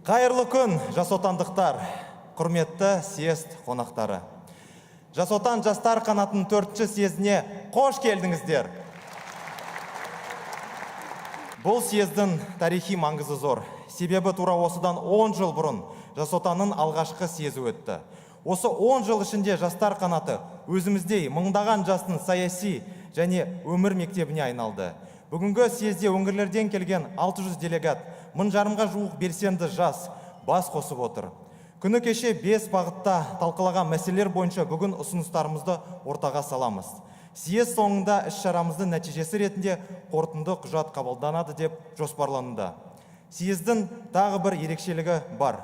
Қайырлы күн, жас отандықтар, құрметті съезд қонақтары. Жас отан жастар қанатының 4-ші съезіне қош келдіңіздер. Бұл съездің тарихи маңызы зор. Себебі тура осыдан 10 жыл бұрын жас отанның алғашқы съезі өтті. Осы 10 жыл ішінде жастар қанаты өзіміздей мыңдаған жастың саяси және өмір мектебіне айналды. Бүгінгі съезде өңірлерден келген 600 делегат, 1000-ға жуық белсенді жас бас қосып отыр. Күні кеше 5 бағытта талқылаған мәселелер бойынша бүгін ұсыныстарымызды ортаға саламыз. Съезд соңында іс-шарамыздың нәтижесі ретінде қорытынды құжат қабылданады деп жоспарлануда. Съездің тағы бір ерекшелігі бар.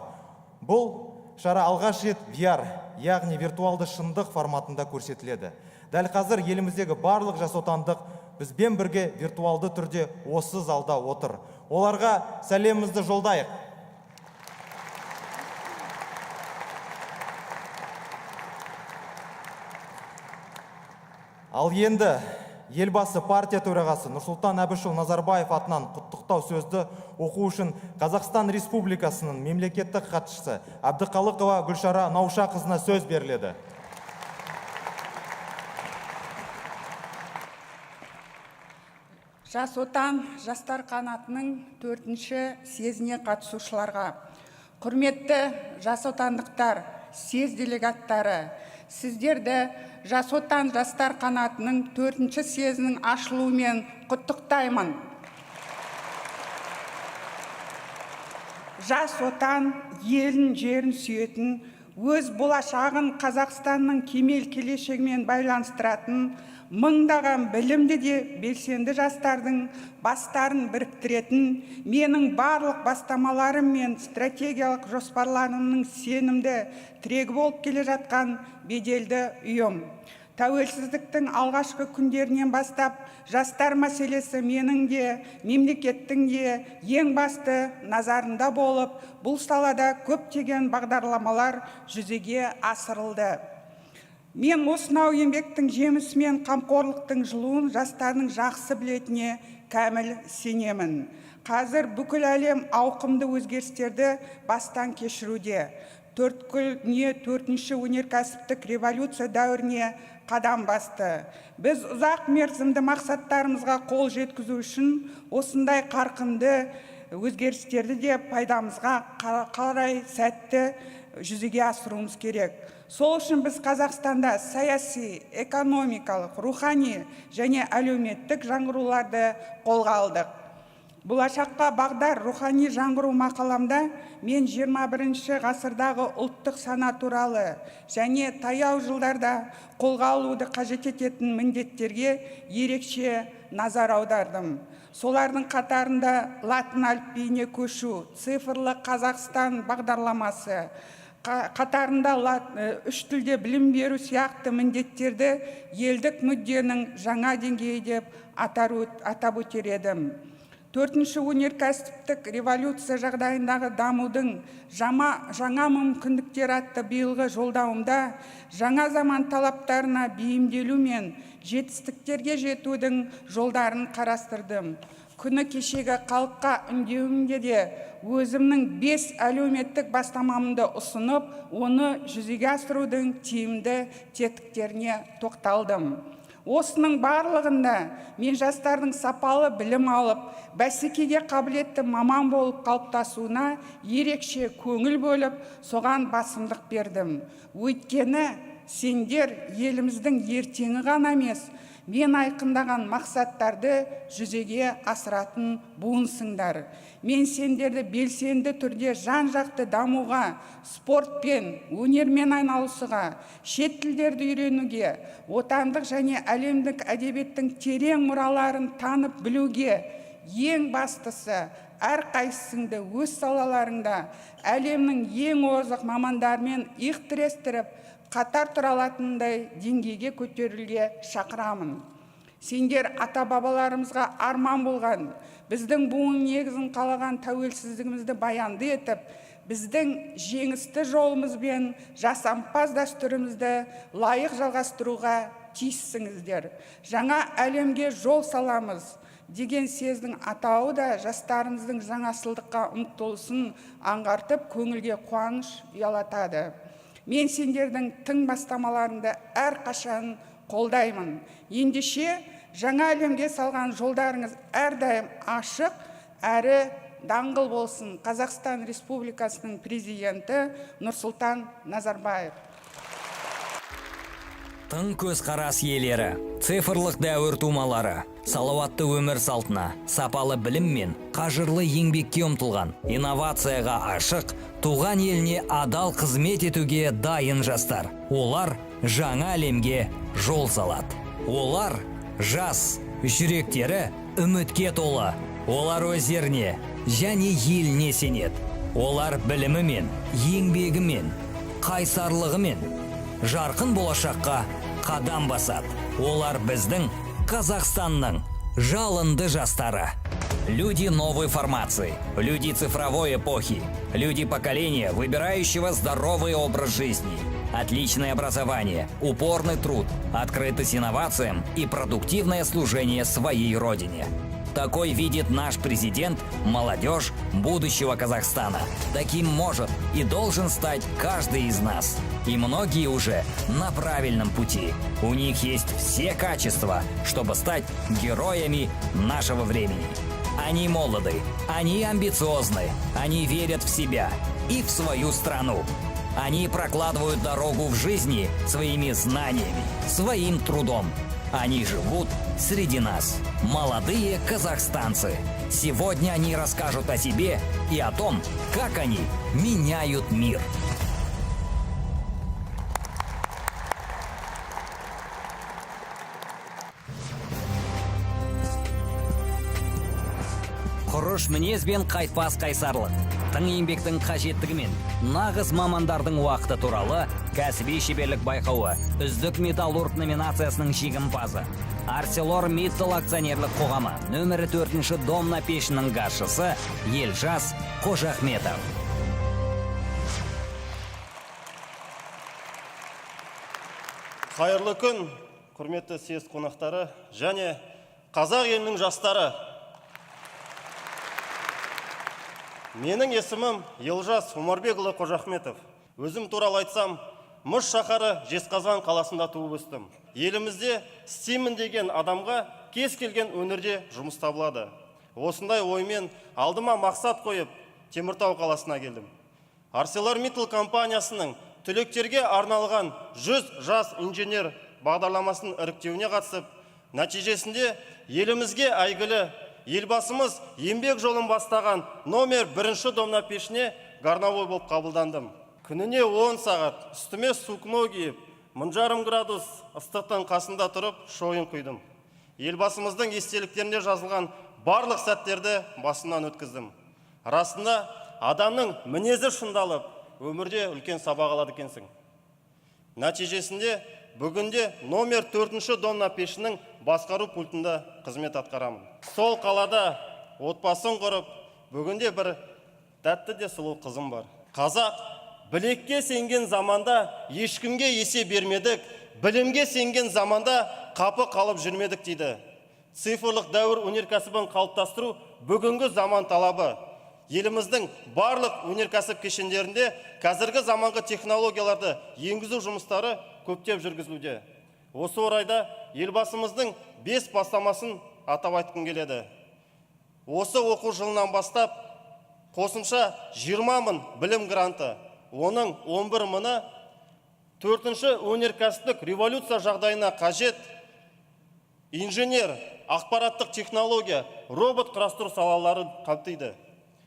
Бұл шара алғаш рет VR, яғни виртуалды шындық форматында көрсетіледі. Дәл қазір еліміздегі барлық жас отандық бізбен бірге виртуалды түрде осы залда отыр. Оларға сәлемімізді жолдайық. Ал енді елбасы партия төрағасы Нұрсұлтан Әбішұлы Назарбаев атынан құттықтау сөзді оқу үшін Қазақстан Республикасының мемлекеттік хатшысы Әбдіқалықова Гүлшара Наушақызына сөз беріледі. Жас отан жастар қанатының 4-ші съезіне қатысушыларға, құрметті жас отандықтар, съез делегаттары, сіздерді жас отан жастар қанатының 4-ші съезінің ашылуымен құттықтаймын. Жас отан елін жерін сүйетін, өз болашағын Қазақстанның кемел келешегімен байланыстыратын, мыңдаған білімді де белсенді жастардың бастарын біріктіретін, менің барлық бастамаларым мен стратегиялық жоспарларымның сенімді тірегі болып келе жатқан беделді ұйым. Тәуелсіздіктің алғашқы күндерінен бастап, жастар мәселесі менің де, мемлекеттің де ең басты назарында болып, бұл салада көптеген бағдарламалар жүзеге асырылды. Мен осынау еңбектің жемісі мен қамқорлықтың жылуын жастардың жақсы білетіне кәміл сенемін. Қазір бүкіл әлем ауқымды өзгерістерді бастан кешіруде. Төрткүл дүние 4-ші өнеркәсіптік революция дәуіріне қадам басты. Біз ұзақ мерзімді мақсаттарымызға қол жеткізу үшін осындай қарқынды өзгерістерді де пайдамызға қарай сәтті жүзеге асыруымыз керек. Сол үшін біз Қазақстанда саяси, экономикалық, рухани және әлеуметтік жаңғыруларды қолға алдық. Болашаққа бағдар рухани жаңғыру мақаламда мен 21-ші ғасырдағы ұлттық сана туралы және таяу жылдарда қолға алуды қажет ететін міндеттерге ерекше назар аудардым. Солардың қатарында латын әліпбиіне көшу, цифрлы Қазақстан бағдарламасы, қатарында 3 тілде білім беру сияқты міндеттерді елдік мүдденің жаңа деңгейі деп атап өтер едім. 4-ші өнеркәсіптік революция жағдайындағы дамудың жаңа мүмкіндіктер атты биылғы жолдауымда жаңа заман талаптарына бейімделу мен жетістіктерге жетудің жолдарын қарастырдым. Күні кешегі халыққа үндеуімде де өзімнің 5 әлеуметтік бастамамды ұсынып, оны жүзеге асырудың тиімді тетіктеріне тоқталдым. Осының барлығында мен жастардың сапалы білім алып, бәсекеге қабілетті маман болып қалыптасуына ерекше көңіл бөліп, соған басымдық бердім. Өйткені сендер еліміздің ертеңі ғана емес, мен айқындаған мақсаттарды жүзеге асыратын буынсыңдар. Мен сендерді белсенді түрде жан-жақты дамуға, спортпен, өнермен айналысуға, шет тілдерді үйренуге, отандық және әлемдік әдебиеттің терең мұраларын танып білуге, ең бастысы әрқайсыңды өз салаларында әлемнің ең озық мамандармен иық тірестіріп, қатар тұра алатындай деңгейге көтерілуге шақырамын. Сендер ата-бабаларымызға арман болған, біздің буын негізін қалаған тәуелсіздігімізді баянды етіп, біздің жеңісті жолымызбен жасампаз дәстүрімізді лайық жалғастыруға тиіссіңіздер. Жаңа әлемге жол саламыз. деген сөздің атауы да жастарымыздың жаңашылдыққа ұмтылысын аңғартып, көңілге қуаныш ұялатады. Мен сендердің тың бастамаларыңды әрқашан қолдаймын. Ендеше жаңа әлемге салған жолдарыңыз әрдайым ашық әрі даңғыл болсын. Қазақстан Республикасының президенті Нұрсұлтан Назарбаев. Тың көзқарас иелері, цифрлық дәуір тумалары, салауатты өмір салтына, сапалы білім мен қажырлы еңбекке ұмтылған, инновацияға ашық, туған еліне адал қызмет етуге дайын жастар. Олар жаңа әлемге жол салады. Олар жас, жүректері үмітке толы. Олар өздеріне және еліне сенеді. Олар білімімен, еңбегімен, қайсарлығымен жарқын болашаққа қадам басады. Олар біздің Қазақстанның жалынды жастары. Люди новой формации, люди цифровой эпохи, люди поколения, выбирающего здоровый образ жизни. Отличное образование, упорный труд, открытость инновациям и продуктивное служение своей родине. Такой видит наш президент молодежь будущего Казахстана. Таким может и должен стать каждый из нас. И многие уже на правильном пути. У них есть все качества, чтобы стать героями нашего времени. Они молоды, они амбициозны, они верят в себя и в свою страну. Они прокладывают дорогу в жизни своими знаниями, своим трудом. Они живут среди нас. Молодые казахстанцы. Сегодня они расскажут о себе и о том, как они меняют мир. Құрыш мінез бен қайтпас қайсарлық, тың еңбектің қажеттігі мен нағыз мамандардың уақыты туралы кәсіби шеберлік байқауы үздік металлург номинациясының жеңімпазы. ArcelorMittal акционерлік қоғамы нөмірі 4-ші домна пешінің басшысы Елжас Қожахметов. Қайырлы күн, құрметті съезд қонақтары және қазақ елінің жастары. Менің есімім Елжас Омарбекұлы Қожахметов. Өзім туралы айтсам, Мұз шаһары Жезқазған қаласында туып өстім. Елімізде істеймін деген адамға кез келген өнерде жұмыс табылады. Осындай оймен алдыма мақсат қойып, Теміртау қаласына келдім. ArcelorMittal компаниясының түлектерге арналған 100 жас инженер бағдарламасының іріктеуіне қатысып, нәтижесінде елімізге әйгілі елбасымыз еңбек жолын бастаған номер 1-ші домна пешіне горновой болып қабылдандым. Күніне 10 сағат үстіме сукно киіп, 10,5 градус ыстықтың қасында тұрып шойын құйдым. Елбасымыздың естеліктеріне жазылған барлық сәттерді басынан өткіздім. Расында адамның мінезі шындалып, өмірде үлкен сабақ алады екенсің. Нәтижесінде бүгінде номер 4-ші домна пешінің басқару пультында қызмет атқарамын. Сол қалада отбасын құрып, бүгінде бір тәтті де сұлу қызым бар. Қазақ білекке сенген заманда ешкімге есе бермедік, білімге сенген заманда қапы қалып жүрмедік дейді. Цифрлық дәуір өнеркәсібін қалыптастыру бүгінгі заман талабы. Еліміздің барлық өнеркәсіп кешендерінде қазіргі заманғы технологияларды енгізу жұмыстары көптеп жүргізілуде. Осы орайда елбасымыздың 5 бастамасын атап айтқым келеді. Осы оқу жылынан бастап қосымша 20.000 білім гранты, оның 11.000-ы 4-ші өнеркәсіптік революция жағдайына қажет инженер, ақпараттық технология, робот құрастыру салаларын қамтиды.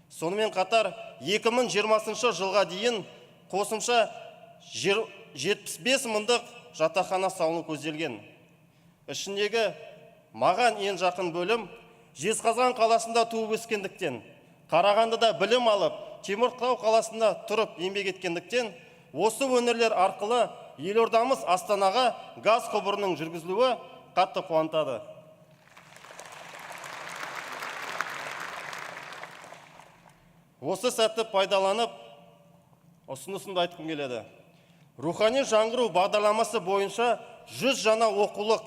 Сонымен қатар 2020 жылға дейін қосымша 75.000 жатақхана салыну көзделген. Ішіндегі маған ең жақын бөлім Жезқазған қаласында туып өскендіктен, Қарағандыда білім алып, Теміртау қаласында тұрып еңбек еткендіктен, осы өнерлер арқылы елордамыз Астанаға газ құбырының жүргізілуі қатты қуантады. Осы сәтті пайдаланып, ұсынысымды айтқым келеді. Рухани жаңғыру бағдарламасы бойынша 100 жаңа оқулық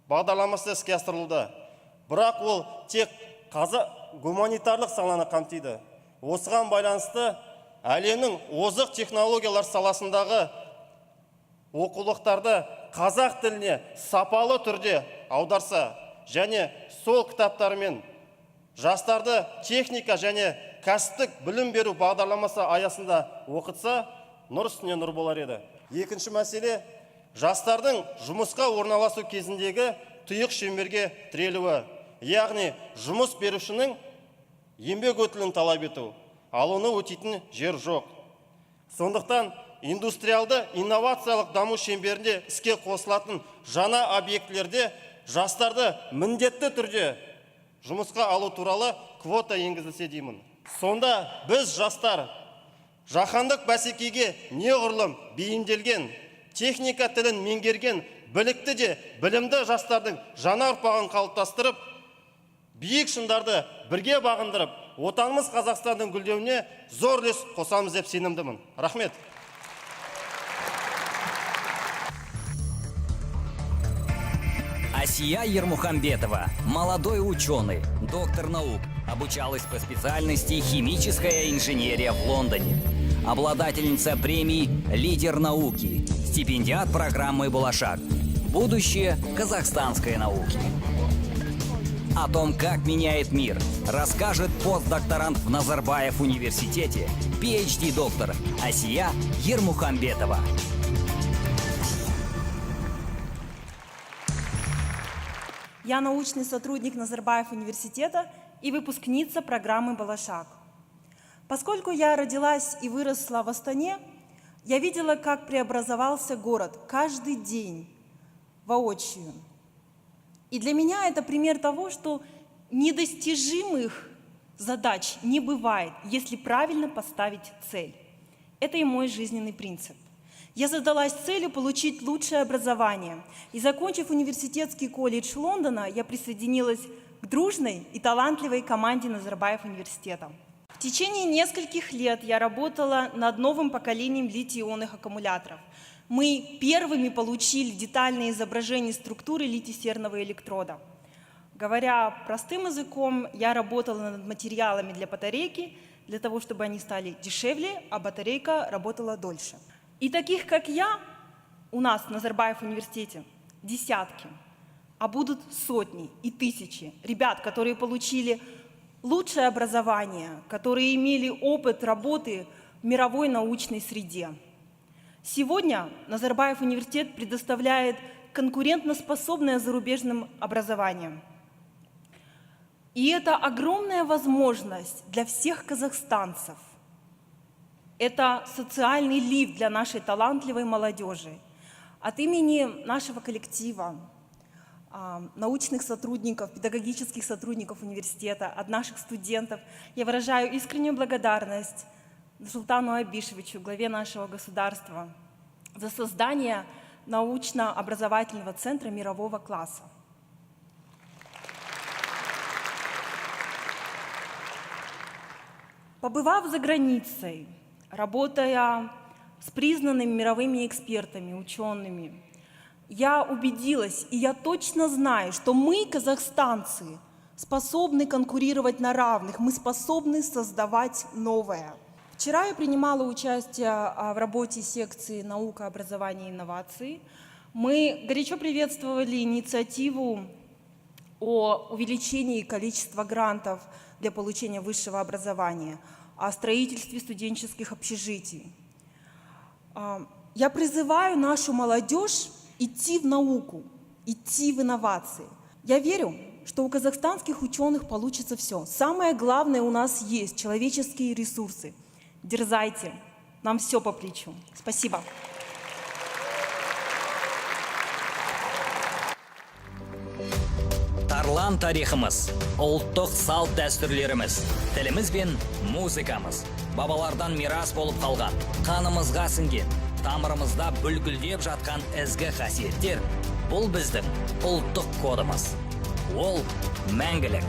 бағдарламасы іске асырылуда. бірақ ол тек гуманитарлық саланы қамтиды. Осыған байланысты әлемнің озық технологиялар саласындағы оқулықтарды қазақ тіліне сапалы түрде аударса және сол кітаптармен жастарды техника және кәсіптік білім беру бағдарламасы аясында оқытса, нұр үстіне нұр болар еді. Екінші мәселе, жастардың жұмысқа орналасу кезіндегі тұйық шеңберге тірелуі, яғни жұмыс берушінің еңбек өтілін талап ету, ал оны өтейтін жер жоқ. Сондықтан индустриалды инновациялық даму шеңберінде іске қосылатын жаңа объектілерде жастарды міндетті түрде жұмысқа алу туралы квота енгізілсе деймін. Сонда біз жастар жаһандық бәсекеге неғұрлым бейімделген, техника тілін меңгерген, білікті де білімді жастардың жаңа ұрпағын қалыптастырып, биік шыңдарды бірге бағындырып, отанымыз Қазақстанның гүлдеуіне зор үлес қосамыз деп сенімдімін. Рахмет. Асия Ермухамбетова, молодой ученый, доктор наук, обучалась по специальности химическая инженерия в Лондоне. Обладательница премий «Лидер науки», стипендиат программы «Балашак». Будущее казахстанской науки. О том, как меняет мир, расскажет постдокторант в Назарбаев университете, PhD-доктор Асия Ермухамбетова. Я научный сотрудник Назарбаев университета и выпускница программы «Балашак». Поскольку я родилась и выросла в Астане, я видела, как преобразовался город каждый день воочию. И для меня это пример того, что недостижимых задач не бывает, если правильно поставить цель. Это и мой жизненный принцип. Я задалась целью получить лучшее образование. И, закончив университетский колледж Лондона, я присоединилась к дружной и талантливой команде Назарбаев университета. В течение нескольких лет я работала над новым поколением литий-ионных аккумуляторов. Мы первыми получили детальные изображения структуры литий-серного электрода. Говоря простым языком, я работала над материалами для батарейки, для того, чтобы они стали дешевле, а батарейка работала дольше. И таких, как я, у нас в Назарбаев университете десятки, а будут сотни и тысячи ребят, которые получили лучшее образование, которые имели опыт работы в мировой научной среде. Сегодня Назарбаев университет предоставляет конкурентоспособное зарубежным образование. И это огромная возможность для всех казахстанцев. Это социальный лифт для нашей талантливой молодежи. От имени нашего коллектива, научных сотрудников, педагогических сотрудников университета, от наших студентов я выражаю искреннюю благодарность Султану Абишевичу, главе нашего государства, за создание научно-образовательного центра мирового класса. Побывав за границей, работая с признанными мировыми экспертами, учеными, я убедилась, и я точно знаю, что мы, казахстанцы, способны конкурировать на равных, мы способны создавать новое. Вчера я принимала участие в работе секции «Наука, образование и инновации». Мы горячо приветствовали инициативу о увеличении количества грантов для получения высшего образования, о строительстве студенческих общежитий. Я призываю нашу молодежь идти в науку, идти в инновации. Я верю, что у казахстанских ученых получится все. Самое главное у нас есть человеческие ресурсы. Дерзайте, нам все по плечу. Спасибо. Тарлан тарихымыз, ұлттық салт дәстүрлеріміз, тіліміз бен музыкамыз, бабалардан мирас болып қалған, қанымызға сіңген, тамырымызда бүлкілдеп жатқан ізгі қасиеттер, бұл біздің ұлттық кодымыз. Ол мәңгілік.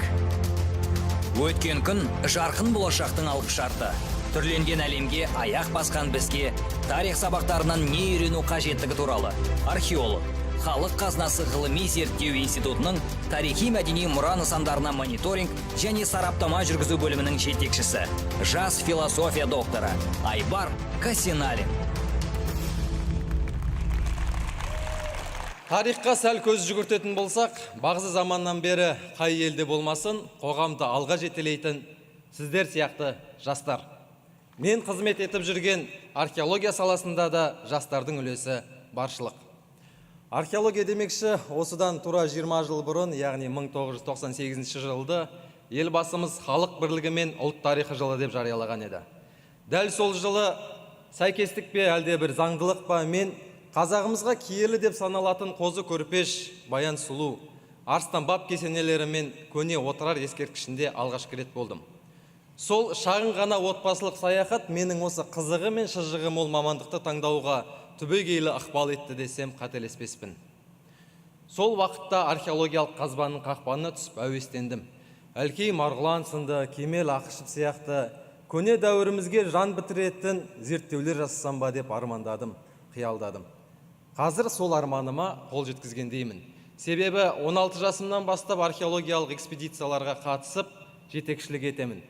Өткен күн жарқын болашақтың алғышарты. Түрленген әлемге аяқ басқан бізге тарих сабақтарынан не үйрену қажеттігі туралы археолог, Халық қазынасы ғылыми зерттеу институтының тарихи мәдени мұра нысандарына мониторинг және сараптама жүргізу бөлімінің жетекшісі, жас философия докторы Айбар Касеналин. Тарихқа сәл көз жүгіртетін болсақ, бағзы заманнан бері қай елде болмасын, қоғамды алға жетелейтін сіздер сияқты жастар. Мен қызмет етіп жүрген археология саласында да жастардың үлесі баршылық. Археология демекші, осыдан тура 20 жыл бұрын, яғни 1998 жылды елбасымыз халық бірлігі мен ұлт тарихы жылы деп жариялаған еді. Дәл сол жылы сәйкестік пе әлде бір заңдылық па, мен қазағымызға киелі деп саналатын қозы көрпеш, баян сұлу, арыстан баб кесенелері мен көне отырар ескерткішінде алғашқы рет болдым. Сол шағын ғана отбасылық саяхат менің осы қызығы мен шыжығы мол мамандықты таңдауға түбегейлі ықпал етті десем қателеспеспін. Сол уақытта археологиялық қазбаның қақпанына түсіп әуестендім. Әлкей Марғұлан сынды, Кемел Ақышев сияқты көне дәуірімізге жан бітіретін зерттеулер жасасам ба деп армандадым, қиялдадым. Қазір сол арманыма қол жеткізгендеймін. Себебі 16 жасымнан бастап археологиялық экспедицияларға қатысып, жетекшілік етемін.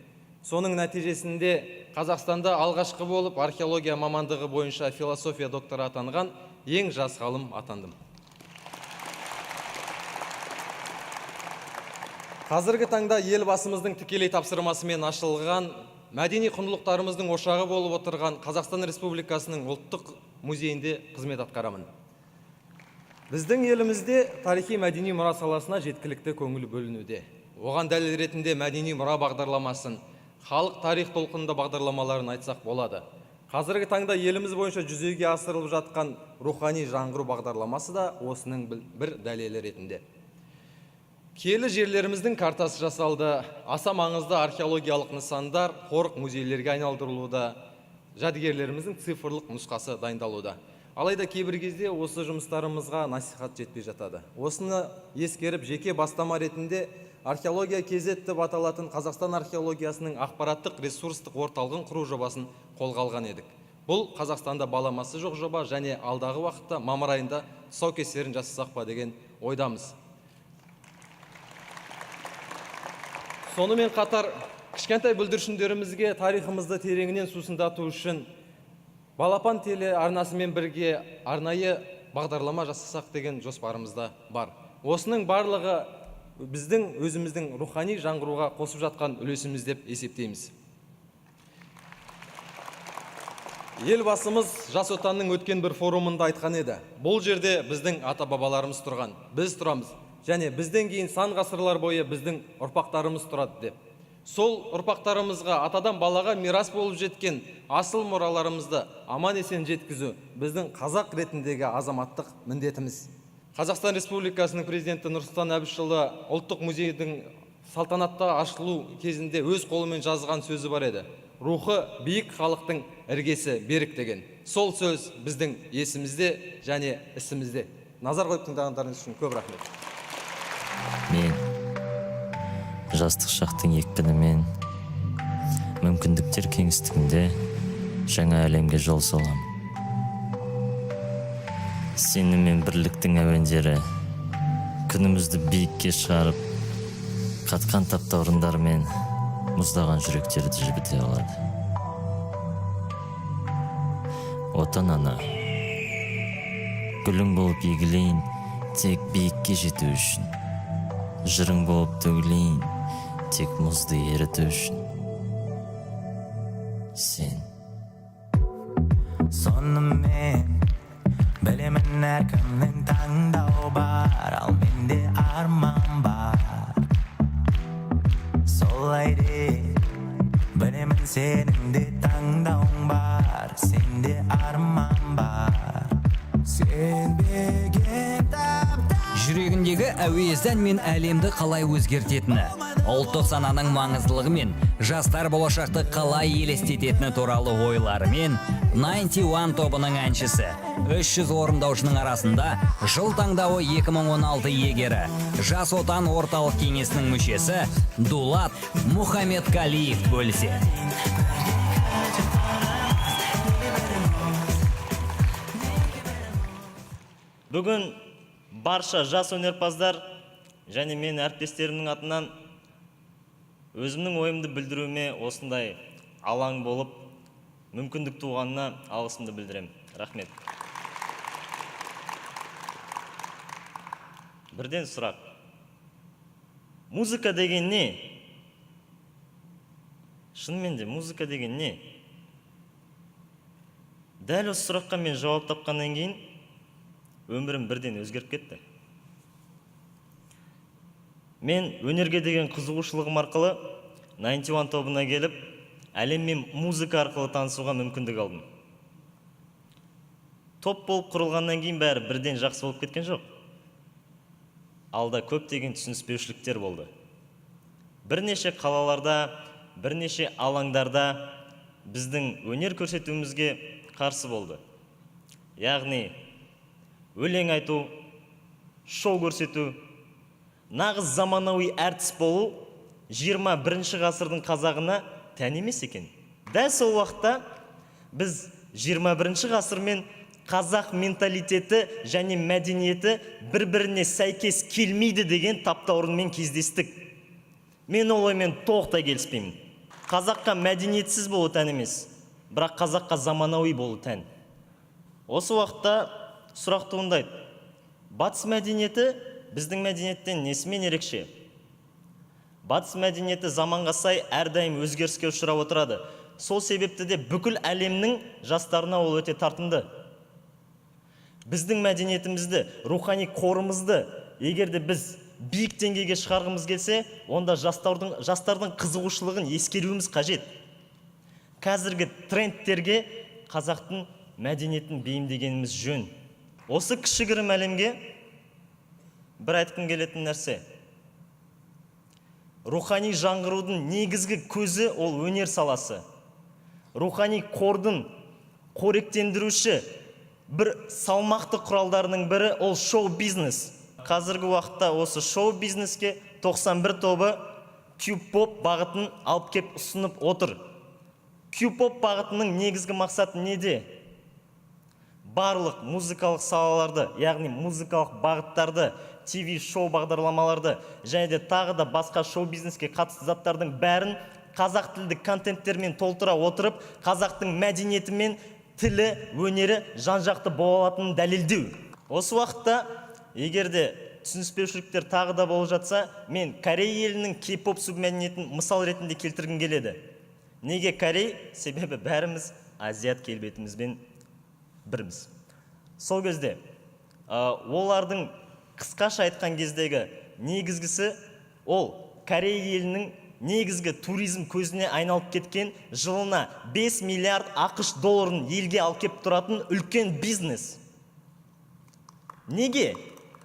Соның нәтижесінде Қазақстанда алғашқы болып археология мамандығы бойынша философия докторы атанған ең жас ғалым атандым. Қазіргі таңда елбасымыздың тікелей тапсырмасымен ашылған, мәдени құндылықтарымыздың ошағы болып отырған Қазақстан Республикасының ұлттық музейінде қызмет атқарамын. Біздің елімізде тарихи мәдени мұра саласына жеткілікті көңіл бөлінуде. Оған дәлел ретінде мәдени мұра бағдарламасын, халық тарих толқынында бағдарламаларын айтсақ болады. Қазіргі таңда еліміз бойынша жүзеге асырылып жатқан рухани жаңғыру бағдарламасы да осының бір дәлелі ретінде. Киелі жерлеріміздің картасы жасалды, аса маңызды археологиялық нысандар қорық музейлерге айналдырылуда, жәдігерлеріміздің цифрлық нұсқасы дайындалуда. Алайда кейбір кезде осы жұмыстарымызға насихат жетпей жатады. Осыны ескеріп, жеке бастама ретінде археология KZ деп аталатын Қазақстан археологиясының ақпараттық ресурстық орталығын құру жобасын қолға алған едік. Бұл Қазақстанда баламасы жоқ жоба және алдағы уақытта мамыр айында тұсаукесерін жасасақ па деген ойдамыз. Сонымен қатар, кішкентай бүлдіршіндерімізге тарихымызды тереңінен сусындату үшін Балапан теле арнасымен бірге арнайы бағдарлама жасасақ деген жоспарымызда бар. Осының барлығы біздің өзіміздің рухани жаңғыруға қосып жатқан үлесіміз деп есептейміз. Елбасымыз жас отанның өткен бір форумында айтқан еді. Бұл жерде біздің ата-бабаларымыз тұрған, біз тұрамыз, және бізден кейін сан ғасырлар бойы біздің ұрпақтарымыз тұрады деп. Сол ұрпақтарымызға атадан балаға мирас болып жеткен асыл мұраларымызды аман есен жеткізу біздің қазақ ретіндегі азаматтық міндетіміз. Қазақстан Республикасының президенті Нұрсұлтан Әбішұлы ұлттық музейдің салтанатты ашылу кезінде өз қолымен жазған сөзі бар еді. Рухы биік халықтың іргесі берік деген. Сол сөз біздің есімізде және ісімізде. Назар қойып тыңдағандарыңыз үшін көп рахмет. Мен жастық шақтың екпінімен мүмкіндіктер кеңістігінде жаңа әлемге жол салам. Сенім мен бірліктің әуендері күнімізді биікке шығарып, қатқан таптаурындар мен мұздаған жүректерді жібіте алады. Отан ана, гүлің болып егілейін тек биікке жету үшін. Жырың болып төгілейін тек мұзды еріту үшін. Сен сонымен білемін әркімнің таңдау бар, ал менде арман бар. Солай де білемін сенің де таңдауың бар, сенде арман бар. Сенбеген тапта Жүрегіндегі әуезден мен әлемді қалай өзгертетіні, ұлттық сананың маңыздылығы мен жастар болашақты қалай елестететіні туралы ойларымен 91 тобының әншісі, 300 орындаушының арасында жыл таңдауы 2016 егері, Жас отан орталық кеңесінің мүшесі Дулат Мұхаммедқалиев бөліседі. Бүгін барша жас өнерпаздар және мен әріптестерімнің атынан өзімнің ойымды білдіруіме осындай алаң болып, мүмкіндік туғанына алғысымды білдірем. Рахмет. Бірден сұрақ. Музыка деген не? Шынымен де музыка деген не? Дәл осы сұраққа мен жауап тапқаннан кейін өмірім бірден өзгеріп кетті. Мен өнерге деген қызығушылығым арқылы 91 тобына келіп, әлеммен музыка арқылы танысуға мүмкіндік алдым. Топ болып құрылғаннан кейін бәрі бірден жақсы болып кеткен жоқ. Алда көптеген түсініспеушіліктер болды. Бірнеше қалаларда, бірнеше алаңдарда біздің өнер көрсетуімізге қарсы болды. Яғни, өлең айту, шоу көрсету, нағыз заманауи әртіс болу 21 ғасырдың қазағына тән емес екен. Дәл сол уақытта біз 21 ғасырмен қазақ менталитеті және мәдениеті бір-біріне сәйкес келмейді деген таптаурынмен кездестік. Мен ол оймен толықтай келіспеймін. Қазаққа мәдениетсіз болу тән емес, бірақ қазаққа заманауи болу тән. Осы уақытта сұрақ туындайды. Батыс мәдениеті біздің мәдениеттен несімен ерекше? Батыс мәдениеті заманға сай әрдайым өзгеріске ұшырап отырады. Сол себепті де бүкіл әлемнің жастарына ол өте тартымды. Біздің мәдениетімізді, рухани қорымызды, егерде біз биік деңгейге шығарғымыз келсе, онда жастардың қызығушылығын ескеруіміз қажет. Қазіргі трендтерге қазақтың мәдениетін бейімдегеніміз жөн. Осы кішігірім әлемге бір айтқым келетін нәрсе. Рухани жаңғырудың негізгі көзі ол өнер саласы. Рухани қордың қоректендіруші бір салмақты құралдарының бірі ол шоу-бизнес. Қазіргі уақытта осы шоу-бизнеске 91 тобы Q-pop бағытын алып кеп ұсынып отыр. Q-pop бағытының негізгі мақсаты неде? Барлық музыкалық салаларды, яғни музыкалық бағыттарды, TV-шоу бағдарламаларды және де тағы да басқа шоу-бизнеске қатысты заттардың бәрін қазақ тілді контенттермен толтыра отырып, қазақтың мәдениеті мен тілі, өнері жан-жақты бола алатынын дәлелдеу. Осы уақытта, егерде түсініспеушіліктер тағы да болып жатса, мен Корей елінің кей-поп субмәдениетін мысал ретінде келтіргім келеді. Неге Корей? Себебі бәріміз азиат келбетімізбен біріміз. Сол кезде олардың қысқаша айтқан кездегі негізгісі ол Корей елінің негізгі туризм көзіне айналып кеткен жылына 5 миллиард ақш долларын елге алып кеп тұратын үлкен бизнес. Неге?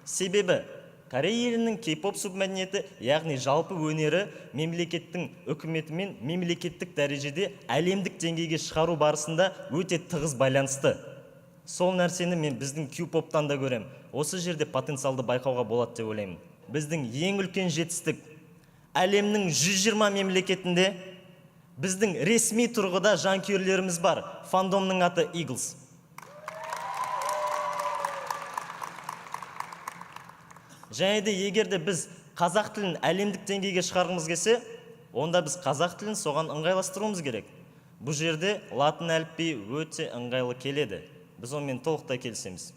Себебі Корей елінің кей-поп субмәдениеті, яғни жалпы өнері мемлекеттің үкіметімен мемлекеттік дәрежеде әлемдік деңгейге шығару барысында өте тығыз байланысты. Сол нәрсені мен біздің Q-поптан да көрем. Осы жерде потенциалды байқауға болады деп ойлаймын. Біздің ең үлкен жетістік әлемнің 120 мемлекетінде біздің ресми тұрғыда жанкүйерлеріміз бар. Фандомның аты Eagles. Және де егерде біз қазақ тілін әлемдік деңгейге шығарғымыз келсе, онда біз қазақ тілін соған ыңғайластыруымыз керек. Бұл жерде латын әліпбиі өте ыңғайлы келеді. Біз онымен толықтай келісеміз.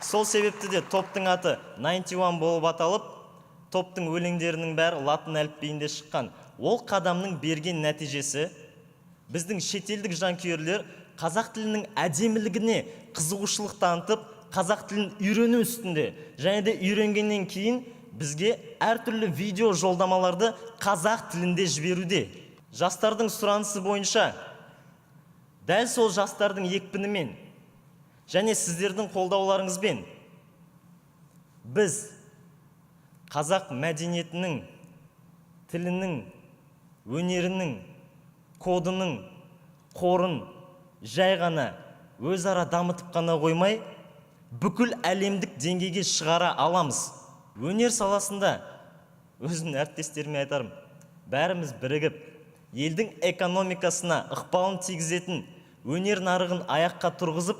Сол себепті де топтың аты 91 болып аталып, топтың өлеңдерінің бәрі латын әліпбиінде шыққан. Ол қадамның берген нәтижесі біздің шетелдік жанкүйерлер қазақ тілінің әдемілігіне қызығушылық танытып, қазақ тілін үйрену үстінде, және де үйренгеннен кейін бізге әртүрлі видео жолдамаларды қазақ тілінде жіберуде. Жастардың сұранысы бойынша дәл сол жастардың екпінімен және сіздердің қолдауларыңызбен біз қазақ мәдениетінің, тілінің, өнерінің, кодының, қорын жай ғана өзара дамытып қана қоймай, бүкіл әлемдік деңгейге шығара аламыз. Өнер саласында өзім әріптестеріме айтарым, бәріміз бірігіп, елдің экономикасына ықпалын тигізетін өнер нарығын аяққа тұрғызып,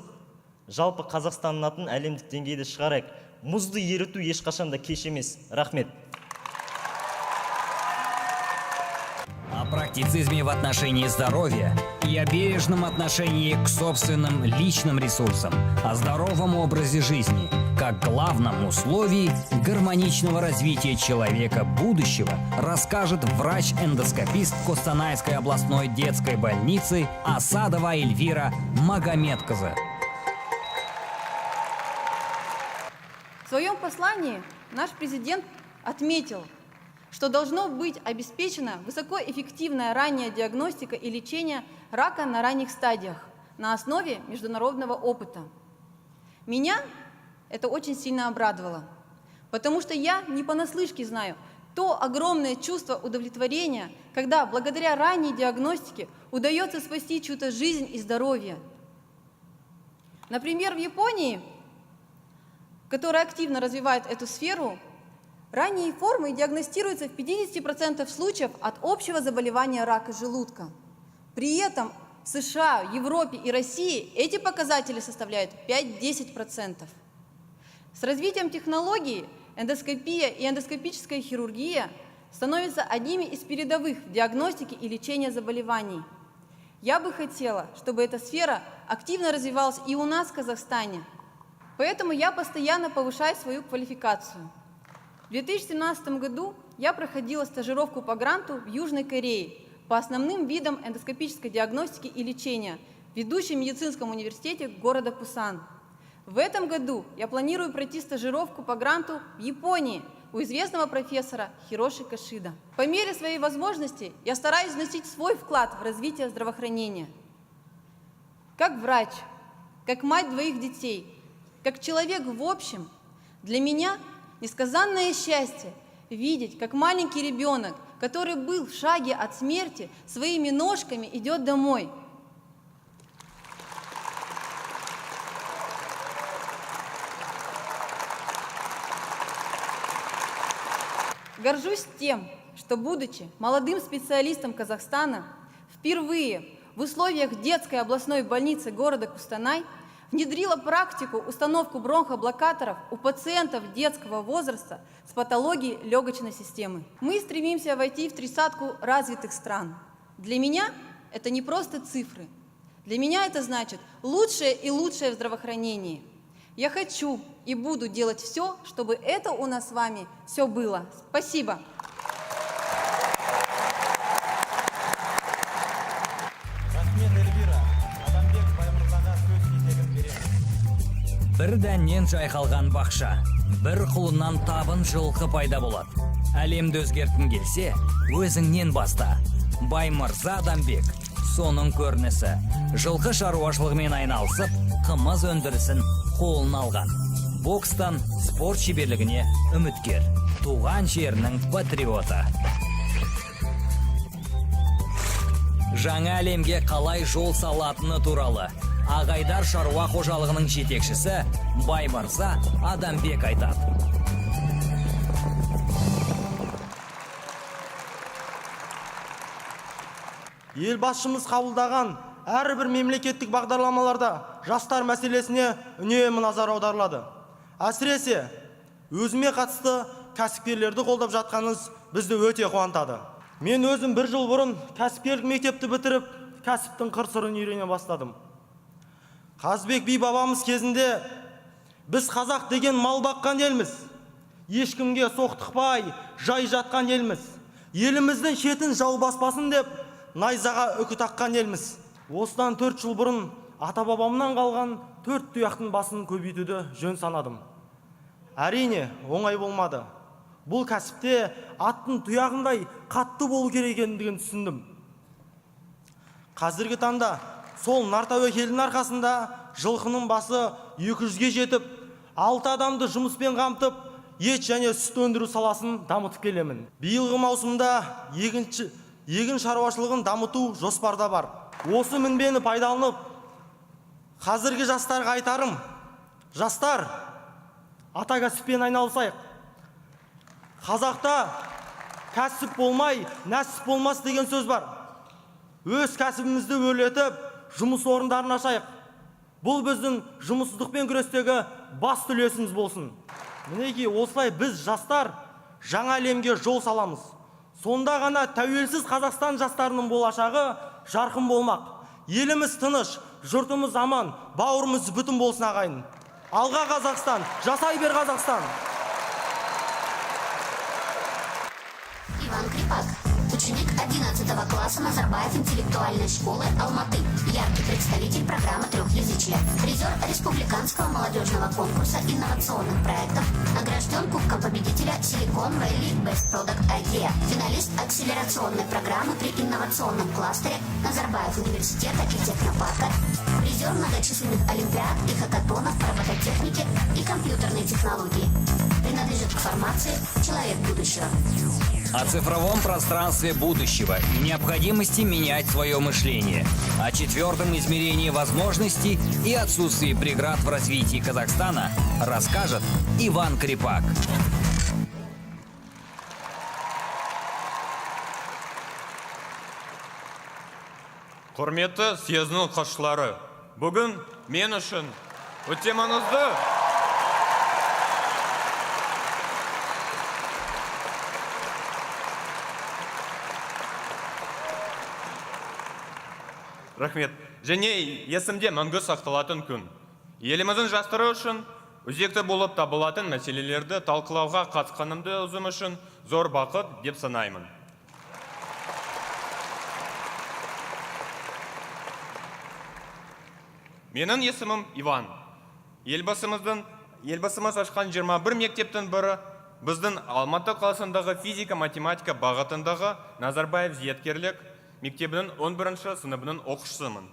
жалпы Қазақстанның атын әлемдік деңгейде шығарайық. Мұзды еріту ешқашанда кеш емес. Рахмет. О практицизме в отношении здоровья и о бережном отношении к собственным личным ресурсам, о здоровом образе жизни, как главном условии гармоничного развития человека будущего, расскажет врач-эндоскопист Костанайской областной детской больницы Асадова Эльвира Магометказы. В своем послании наш президент отметил, что должно быть обеспечена высокоэффективная ранняя диагностика и лечение рака на ранних стадиях на основе международного опыта. Меня это очень сильно обрадовало, потому что я не понаслышке знаю то огромное чувство удовлетворения, когда благодаря ранней диагностике удается спасти чью-то жизнь и здоровье. Например, в Японии, которая активно развивает эту сферу, ранние формы диагностируются в 50% случаев от общего заболевания рака желудка. При этом в США, Европе и России эти показатели составляют 5-10%. С развитием технологий эндоскопия и эндоскопическая хирургия становятся одними из передовых в диагностике и лечении заболеваний. Я бы хотела, чтобы эта сфера активно развивалась и у нас в Казахстане. Поэтому я постоянно повышаю свою квалификацию. В 2017 году я проходила стажировку по гранту в Южной Корее по основным видам эндоскопической диагностики и лечения в ведущем медицинском университете города Пусан. В этом году я планирую пройти стажировку по гранту в Японии у известного профессора Хироши Кашида. По мере своей возможности я стараюсь вносить свой вклад в развитие здравоохранения. Как врач, как мать двоих детей, как человек в общем, для меня несказанное счастье видеть, как маленький ребенок, который был в шаге от смерти, своими ножками идет домой. Горжусь тем, что, будучи молодым специалистом Казахстана, впервые в условиях детской областной больницы города Костанай внедрила практику установку бронхоблокаторов у пациентов детского возраста с патологией легочной системы. Мы стремимся войти в 30-ку развитых стран. Для меня это не просто цифры. Для меня это значит лучшее и лучшее в здравоохранении. Я хочу и буду делать все, чтобы это у нас с вами все было. Спасибо. Бір дәннен жайқалған бақша, бір құлыннан табын жылқы пайда болады. Әлемді өзгерткің келсе, өзіңнен баста. Баймырза Адамбек, соның көрінісі. Жылқы шаруашылығымен айналысып, қымыз өндірісін қолына алған. Бокстан спорт шеберлігіне үміткер, туған жерінің патриоты. Жаңа әлемге қалай жол салатыны туралы Ағайдар шаруа қожалығының жетекшісі Баймырза Адамбек айтады. Елбасшымыз қабылдаған әрбір мемлекеттік бағдарламаларда жастар мәселесіне үнемі назар аударылады. Әсіресе өзіме қатысты кәсіпкерлерді қолдап жатқаныңыз бізді өте қуантады. Мен өзім бір жыл бұрын кәсіпкерлік мектепті бітіріп, кәсіптің қыр-сырын үйрене бастадым. Қазбек би бабамыз кезінде біз қазақ деген мал баққан елміз. Ешкімге соқтықпай, жай жатқан елміз. Еліміздің шетін жау баспасын деп, найзаға үкі таққан елміз. Осыдан 4 жыл бұрын ата бабамнан қалған 4 тұяқтың басын көбейтуді жөн санадым. Әрине, оңай болмады. Бұл кәсіпте аттың тұяғындай қатты болу керек екендігін түсіндім. Қазіргі таңда сол нартәуекелдің арқасында жылқының басы 200-ге жетіп, 6 адамды жұмыспен қамтып, ет және сүт өндіру саласын дамытып келемін. Биылғы маусымда егін шаруашылығын дамыту жоспарда бар. Осы мінбені пайдаланып, қазіргі жастарға айтарым: жастар, ата кәсіппен айналысайық. Қазақта кәсіп болмай, нәсіп болмас деген сөз бар. Өз кәсібімізді өрлетіп, жұмыс орындарын ашайық. Бұл біздің жұмыссыздықпен күрестегі басты үлесіміз болсын. Мінекей осылай біз жастар жаңа әлемге жол саламыз. Сонда ғана тәуелсіз Қазақстан жастарының болашағы жарқын болмақ. Еліміз тыныш, жұртымыз аман, бауырымыз бүтін болсын ағайын. Алға Қазақстан, жасай бер Қазақстан. Иван Крипак, ученик 11 класса Назарбаев интеллектуальной школы Алматы, яркий представитель программы трехязычия, призер республиканского молодежного конкурса инновационных проектов, награжден Кубком победителя Silicon Valley Best Product Idea, финалист акселерационной программы при инновационном кластере Назарбаев университета и технопарка, призер многочисленных олимпиад и хакатонов по робототехнике и компьютерной технологии. Принадлежит к формации «Человек будущего». О цифровом пространстве будущего и необходимости менять свое мышление. О четвертом измерении возможностей и отсутствии преград в развитии Казахстана расскажет Иван Крипак. Құрметті съездің қатысушылары, бүгін мен үшін өте маңызды рахмет. Және есімде мәңгі сақталатын күн. Еліміздің жастары үшін өзекті болып табылатын мәселелерді талқылауға қатысқанымды өзім үшін зор бақыт деп санаймын. Менің есімім Иван. Елбасымыз ашқан 21 мектептің бірі біздің Алматы қаласындағы физика-математика бағытындағы Назарбаев зияткерлік мектебінің 11-ші сыныбының оқушысымын.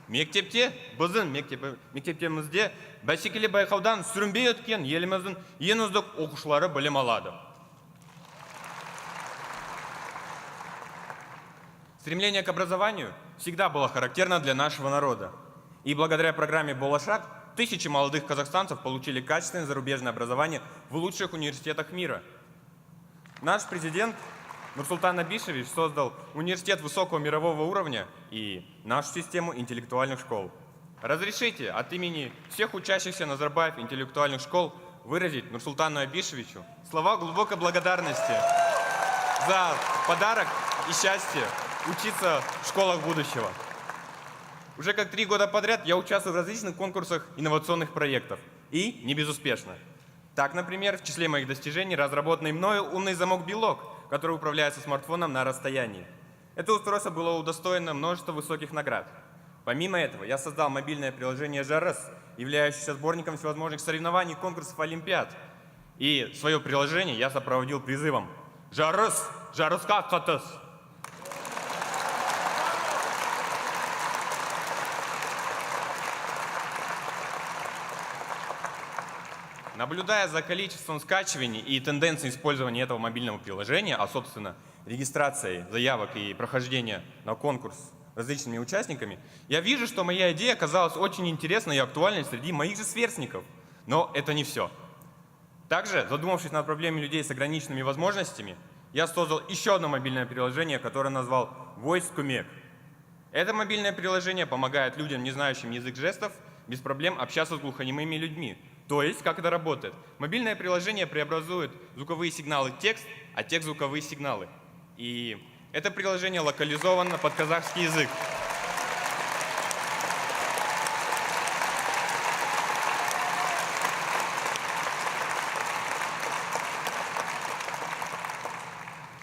Біздің мектептемізде бәсекелі байқаудан сүрінбей өткен еліміздің ең үздік оқушылары білім алады. Стремление к образованию всегда было характерно для нашего народа. И благодаря программе «Болашак» тысячи молодых казахстанцев получили качественное зарубежное образование в лучших университетах мира. Наш президент Нурсултан Абишевич создал университет высокого мирового уровня и нашу систему интеллектуальных школ. Разрешите от имени всех учащихся Назарбаев интеллектуальных школ выразить Нурсултану Абишевичу слова глубокой благодарности за подарок и счастье учиться в школах будущего. Уже как 3 года подряд я участвую в различных конкурсах инновационных проектов. И не безуспешно. Так, например, в числе моих достижений разработанный мною умный замок-белок, который управляется смартфоном на расстоянии. Это устройство было удостоено множества высоких наград. Помимо этого, я создал мобильное приложение «Жарыс», являющееся сборником всевозможных соревнований, конкурсов, олимпиад. И свое приложение я сопроводил призывом «Жарыс, жарыска қатыс». Наблюдая за количеством скачиваний и тенденцией использования этого мобильного приложения, а собственно регистрацией заявок и прохождения на конкурс различными участниками, я вижу, что моя идея оказалась очень интересной и актуальной среди моих же сверстников. Но это не все. Также, задумавшись над проблемой людей с ограниченными возможностями, я создал еще одно мобильное приложение, которое назвал Voice Kumek. Это мобильное приложение помогает людям, не знающим язык жестов, без проблем общаться с глухонемыми людьми. То есть, как это работает? Мобильное приложение преобразует звуковые сигналы в текст, а текст в звуковые сигналы. И это приложение локализовано под казахский язык.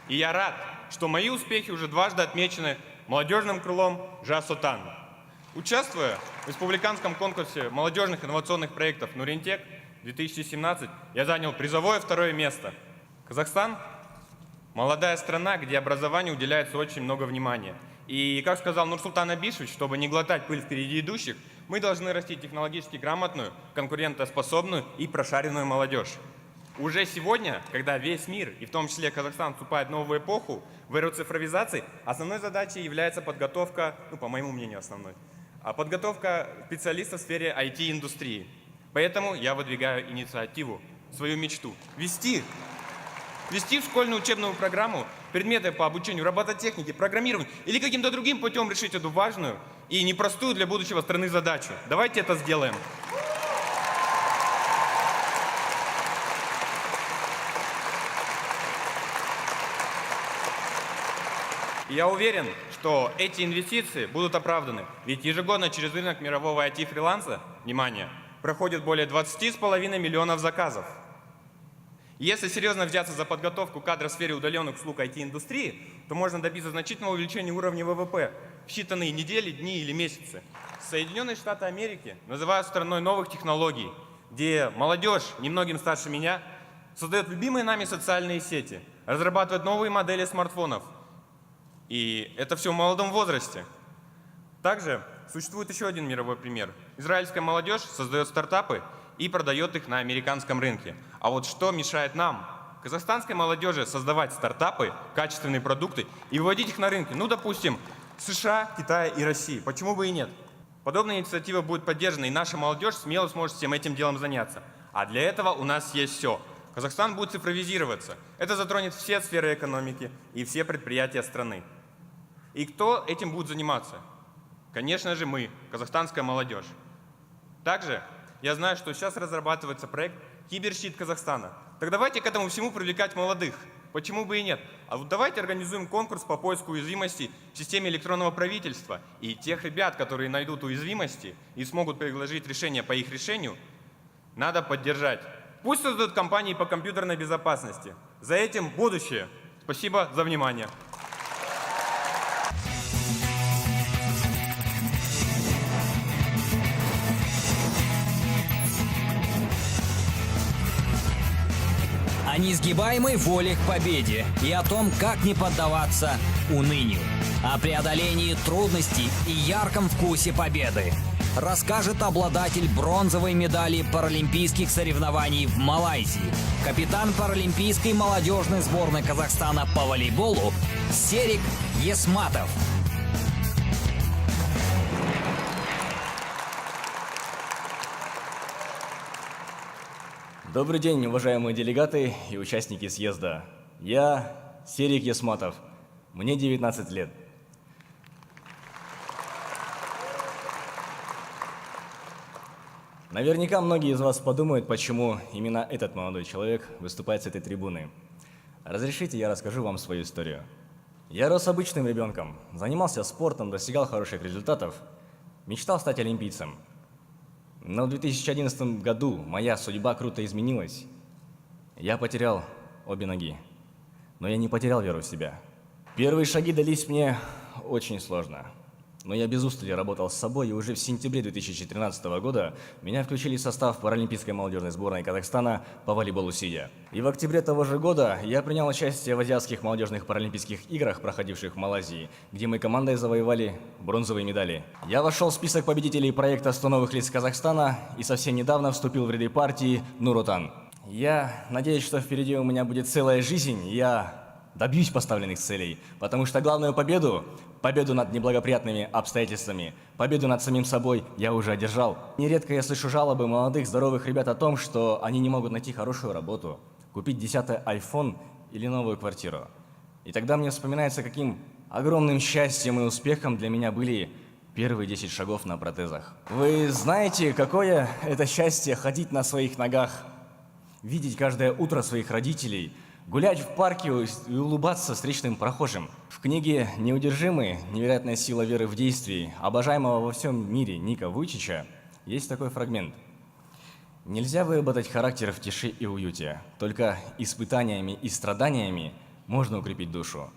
И я рад, что мои успехи уже дважды отмечены молодежным крылом «Жас Отан». Участвуя в республиканском конкурсе молодежных инновационных проектов «Нуринтек» 2017, я занял призовое 2-е место. Казахстан – молодая страна, где образованию уделяется очень много внимания. И, как сказал Нурсултан Абишевич, чтобы не глотать пыль впереди идущих, мы должны растить технологически грамотную, конкурентоспособную и прошаренную молодежь. Уже сегодня, когда весь мир, и в том числе Казахстан, вступает в новую эпоху, в эру цифровизации, основной задачей является подготовка, по моему мнению, основной, подготовка специалистов в сфере IT-индустрии. Поэтому я выдвигаю инициативу, свою мечту – ввести в школьную учебную программу предметы по обучению робототехнике, программированию или каким-то другим путем решить эту важную и непростую для будущего страны задачу. Давайте это сделаем. Я уверен, что эти инвестиции будут оправданы, ведь ежегодно через рынок мирового IT-фриланса, внимание, проходит более 20,5 миллионов заказов. Если серьезно взяться за подготовку кадров в сфере удаленных услуг IT-индустрии, то можно добиться значительного увеличения уровня ВВП в считанные недели, дни или месяцы. Соединенные Штаты Америки называют страной новых технологий, где молодежь, немногим старше меня, создает любимые нами социальные сети, разрабатывает новые модели смартфонов. И это все в молодом возрасте. Также существует еще один мировой пример. Израильская молодежь создает стартапы и продает их на американском рынке. А вот что мешает нам, казахстанской молодежи, создавать стартапы, качественные продукты и выводить их на рынки? Ну, допустим, США, Китая и России. Почему бы и нет? Подобная инициатива будет поддержана, и наша молодежь смело сможет всем этим делом заняться. А для этого у нас есть все. Казахстан будет цифровизироваться. Это затронет все сферы экономики и все предприятия страны. И кто этим будет заниматься? Конечно же мы, казахстанская молодежь. Также я знаю, что сейчас разрабатывается проект «Киберщит Казахстана». Так давайте к этому всему привлекать молодых. Почему бы и нет? А вот давайте организуем конкурс по поиску уязвимостей в системе электронного правительства. И тех ребят, которые найдут уязвимости и смогут предложить решение по их решению, надо поддержать. Пусть создают компании по компьютерной безопасности. За этим будущее. Спасибо за внимание. О несгибаемой воле к победе и о том, как не поддаваться унынию. О преодолении трудностей и ярком вкусе победы расскажет обладатель бронзовой медали паралимпийских соревнований в Малайзии, капитан паралимпийской молодежной сборной Казахстана по волейболу Серик Есматов. Добрый день, уважаемые делегаты и участники съезда. Я Серик Есматов, мне 19 лет. Наверняка многие из вас подумают, почему именно этот молодой человек выступает с этой трибуны. Разрешите, я расскажу вам свою историю. Я рос обычным ребенком, занимался спортом, достигал хороших результатов, мечтал стать олимпийцем. Но в 2011 году моя судьба круто изменилась. Я потерял обе ноги, но я не потерял веру в себя. Первые шаги дались мне очень сложно, но я без устали работал с собой, и уже в сентябре 2013 года меня включили в состав паралимпийской молодежной сборной Казахстана по волейболу сидя. И в октябре того же года я принял участие в азиатских молодежных паралимпийских играх, проходивших в Малайзии, где мы командой завоевали бронзовые медали. Я вошел в список победителей проекта «100 новых лиц Казахстана» и совсем недавно вступил в ряды партии «Нур-Отан». Я надеюсь, что впереди у меня будет целая жизнь, я добьюсь поставленных целей, потому что главную победу над неблагоприятными обстоятельствами, победу над самим собой я уже одержал. Нередко я слышу жалобы молодых, здоровых ребят о том, что они не могут найти хорошую работу, купить 10-й iPhone или новую квартиру. И тогда мне вспоминается, каким огромным счастьем и успехом для меня были первые 10 шагов на протезах. Вы знаете, какое это счастье ходить на своих ногах, видеть каждое утро своих родителей, гулять в парке и улыбаться встречным прохожим. В книге «Неудержимые. Невероятная сила веры в действии» обожаемого во всем мире Ника Вуйчича есть такой фрагмент. Нельзя выработать характер в тиши и уюте. Только испытаниями и страданиями можно укрепить душу,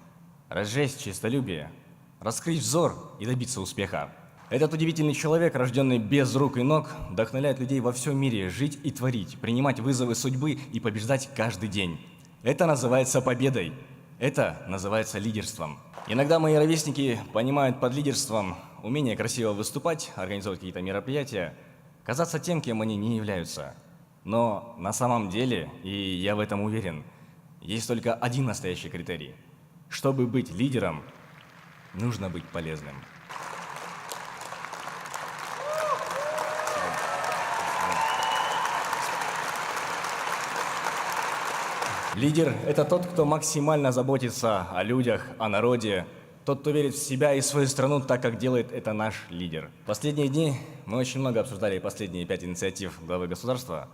разжечь честолюбие, раскрыть взор и добиться успеха. Этот удивительный человек, рожденный без рук и ног, вдохновляет людей во всем мире жить и творить, принимать вызовы судьбы и побеждать каждый день. Это называется победой. Это называется лидерством. Иногда мои ровесники понимают под лидерством умение красиво выступать, организовать какие-то мероприятия, казаться тем, кем они не являются. Но на самом деле, и я в этом уверен, есть только один настоящий критерий. Чтобы быть лидером, нужно быть полезным. Лидер – это тот, кто максимально заботится о людях, о народе, тот, кто верит в себя и свою страну так, как делает это наш лидер. В последние дни мы очень много обсуждали последние 5 инициатив главы государства.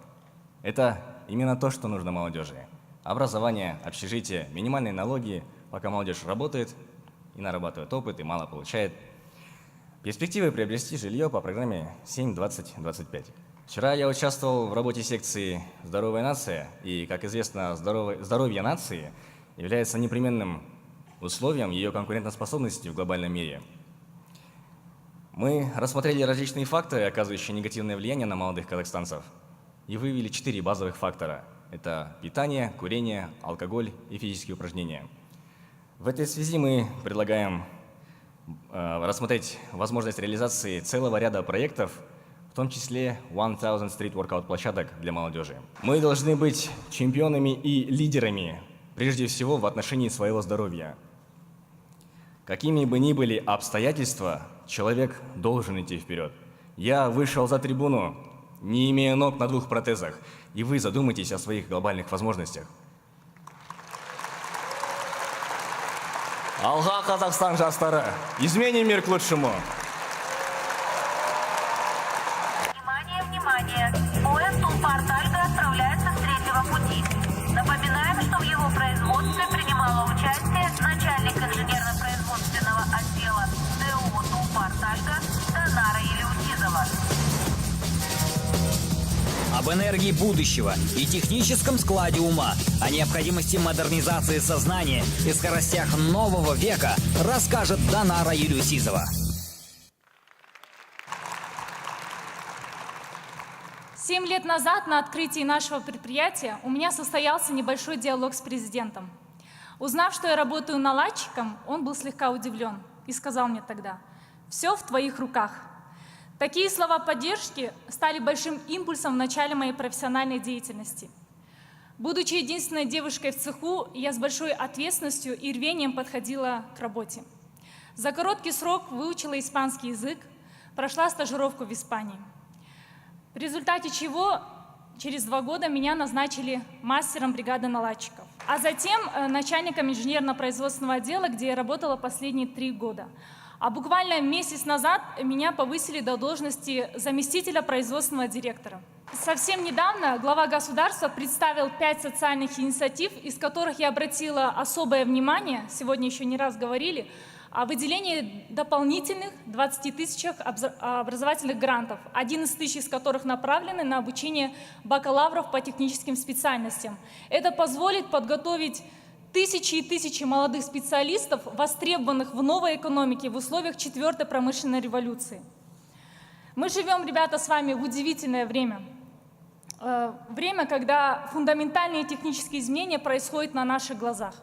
Это именно то, что нужно молодежи. Образование, общежитие, минимальные налоги, пока молодежь работает и нарабатывает опыт, и мало получает. Перспективы приобрести жилье по программе 7-20-25. Вчера я участвовал в работе секции «Здоровая нация», и, как известно, здоровье нации является непременным условием ее конкурентоспособности в глобальном мире. Мы рассмотрели различные факторы, оказывающие негативное влияние на молодых казахстанцев, и выявили 4 базовых фактора. Это питание, курение, алкоголь и физические упражнения. В этой связи мы предлагаем рассмотреть возможность реализации целого ряда проектов, в том числе 1000 Street Workout площадок для молодежи. Мы должны быть чемпионами и лидерами, прежде всего в отношении своего здоровья. Какими бы ни были обстоятельства, человек должен идти вперед. Я вышел за трибуну, не имея ног на 2 протезах, и вы задумайтесь о своих глобальных возможностях. Алға Казахстан жастары! Изменим мир к лучшему! Внимание! Поезд Тулпар-Тальга отправляется с 3-го пути. Напоминаем, что в его производстве принимала участие начальник инженерно-производственного отдела ТУ Тулпар-Тальга Танара Елеутизова. Об энергии будущего и техническом складе ума, о необходимости модернизации сознания и скоростях нового века расскажет Данара Елеутизова. 7 лет назад на открытии нашего предприятия у меня состоялся небольшой диалог с президентом. Узнав, что я работаю наладчиком, он был слегка удивлен и сказал мне тогда: «Все в твоих руках». Такие слова поддержки стали большим импульсом в начале моей профессиональной деятельности. Будучи единственной девушкой в цеху, я с большой ответственностью и рвением подходила к работе. За короткий срок выучила испанский язык, прошла стажировку в Испании. В результате чего через 2 года меня назначили мастером бригады наладчиков, а затем начальником инженерно-производственного отдела, где я работала последние 3 года. А буквально месяц назад меня повысили до должности заместителя производственного директора. Совсем недавно глава государства представил 5 социальных инициатив, из которых я обратила особое внимание, сегодня еще не раз говорили, о выделении дополнительных 20 тысячах образовательных грантов, 11 тысяч из которых направлены на обучение бакалавров по техническим специальностям. Это позволит подготовить тысячи и тысячи молодых специалистов, востребованных в новой экономике в условиях 4-й промышленной революции. Мы живем, ребята, с вами в удивительное время. Время, когда фундаментальные технические изменения происходят на наших глазах.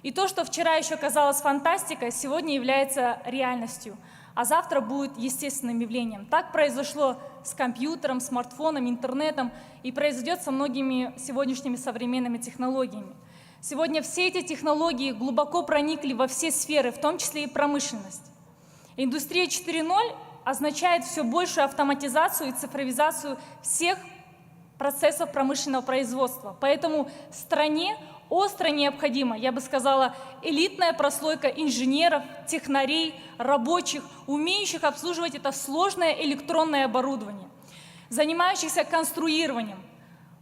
И то, что вчера еще казалось фантастикой, сегодня является реальностью, а завтра будет естественным явлением. Так произошло с компьютером, смартфоном, интернетом и произойдет со многими сегодняшними современными технологиями. Сегодня все эти технологии глубоко проникли во все сферы, в том числе и промышленность. Индустрия 4.0 означает все большую автоматизацию и цифровизацию всех процессов промышленного производства. Поэтому стране остро необходима, я бы сказала, элитная прослойка инженеров, технарей, рабочих, умеющих обслуживать это сложное электронное оборудование, занимающихся конструированием,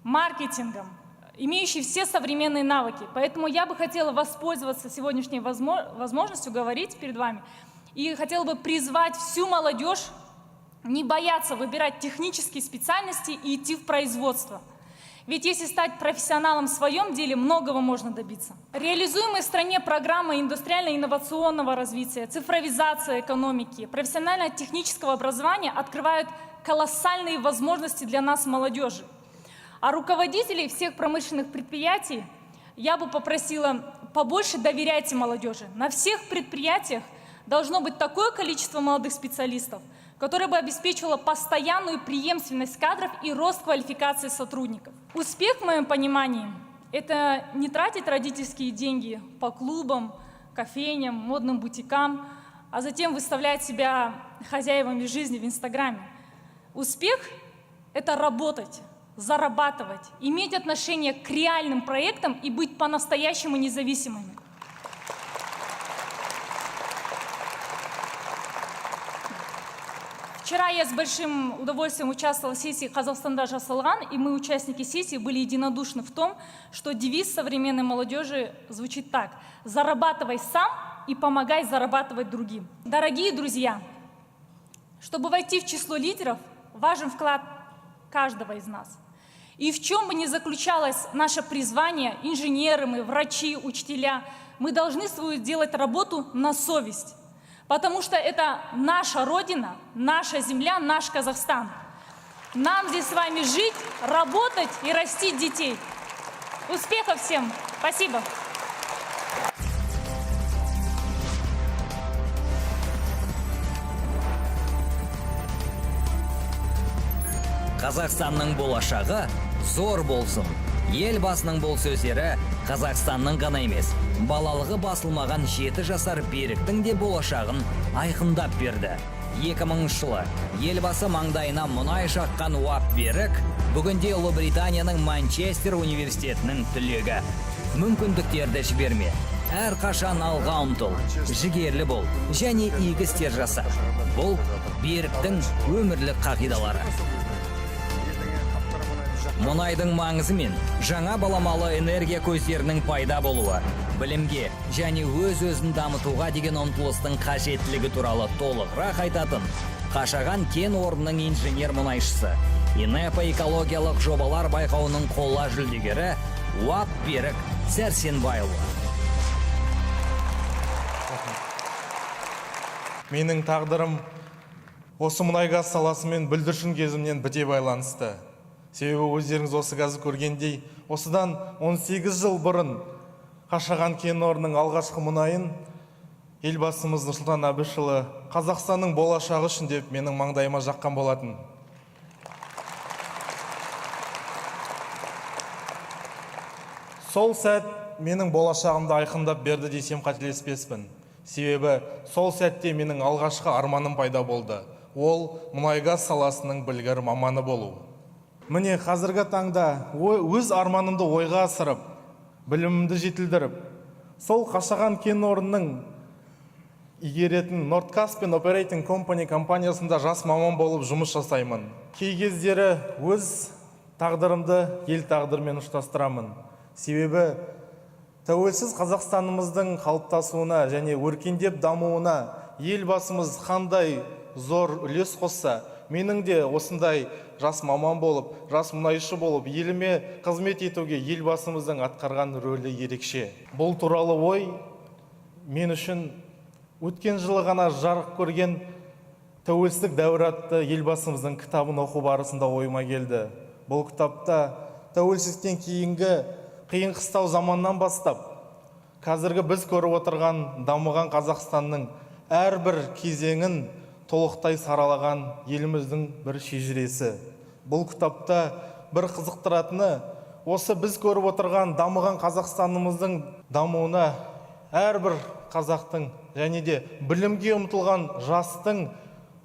маркетингом, имеющий все современные навыки. Поэтому я бы хотела воспользоваться сегодняшней возможностью говорить перед вами и хотела бы призвать всю молодежь не бояться выбирать технические специальности и идти в производство. Ведь если стать профессионалом в своем деле, многого можно добиться. Реализуемые в стране программы индустриально-инновационного развития, цифровизация экономики, профессионально-технического образования открывают колоссальные возможности для нас, молодежи. А руководителей всех промышленных предприятий я бы попросила побольше доверяйте молодежи. На всех предприятиях должно быть такое количество молодых специалистов, которое бы обеспечивало постоянную преемственность кадров и рост квалификации сотрудников. Успех, в моем понимании, это не тратить родительские деньги по клубам, кофейням, модным бутикам, а затем выставлять себя хозяевами жизни в Инстаграме. Успех – это работать. зарабатывать, иметь отношение к реальным проектам и быть по-настоящему независимыми. Вчера я с большим удовольствием участвовала в сессии «Казахстанда жасалган», и мы, участники сессии, были единодушны в том, что девиз современной молодежи звучит так: «Зарабатывай сам и помогай зарабатывать другим». Дорогие друзья, чтобы войти в число лидеров, важен вклад каждого из нас. И в чем бы ни заключалось наше призвание, инженеры мы, врачи, учителя, мы должны свою делать работу на совесть. Потому что это наша Родина, наша земля, наш Казахстан. Нам здесь с вами жить, работать и растить детей. Успехов всем! Спасибо! Қазақстанның болашағы зор болсын. Елбасының бұл сөздері Қазақстанның ғана емес, балалығы басылмаған 7 жасар Беріктің де болашағын айқындап берді. 2000 жылы елбасы маңдайына мұнай жаққан Уап Берік бүгінде Ұлыбританияның Манчестер университетінің түлегі. Мүмкіндіктерді жіберме, әрқашан алға ұмтыл, жігерлі бол және игі істер жаса. Бұл Беріктің өмірлік қағидалары. Мұнайдың маңызы мен жаңа баламалы энергия көздерінің пайда болуы, білімге және өз-өзін дамытуға деген ұмтылыстың қажеттілігі туралы толығырақ айтатын Қашаған кен орнының инженер мұнайшысы, ИНЭПА экологиялық жобалар байқауының қола жүлдегері Уап Берік Сәрсенбайұлы. Менің тағдырым осы мұнай-газ саласымен бүлдіршін кезімнен біте байланысты. Себебі өздеріңіз осы газы көргендей, осыдан 18 жыл бұрын Қашаған кен орнының алғашқы мұнайын елбасымыз Нұрсұлтан Әбішұлы Қазақстанның болашағы үшін деп менің маңдайыма жаққан болатын. Сол сәт менің болашағымды айқындап берді десем қателеспеспін. Себебі сол сәтте менің алғашқы арманым пайда болды. Ол мұнай-газ саласының білгір маманы болу. Міне қазіргі таңда өз арманымды ойға асырып, білімімді жетілдіріп, сол Қашаған кен орнының игеретін Nordcaspian Operating Company компаниясында жас маман болып жұмыс жасаймын. Кей кездері өз тағдырымды ел тағдырымен ұштастырамын. Себебі тәуелсіз Қазақстанымыздың қалыптасуына және өркендеп дамуына елбасымыз қандай зор үлес қосса, менің де осындай жас маман болып, жас мұнайшы болып, еліме қызмет етуге елбасымыздың атқарған рөлі ерекше. Бұл туралы ой мен үшін өткен жылы ғана жарық көрген тәуелсіздік дәуірі атты елбасымыздың кітабын оқу барысында ойыма келді. Бұл кітапта тәуелсіздіктен кейінгі қиын қыстау заманнан бастап, қазіргі біз көріп отырған дамыған Қазақстанның әрбір кезеңін толықтай саралаған еліміздің бір шежіресі. Бұл кітапта бір қызықтыратыны, осы біз көріп отырған дамыған Қазақстанымыздың дамуына әрбір қазақтың және де білімге ұмтылған жастың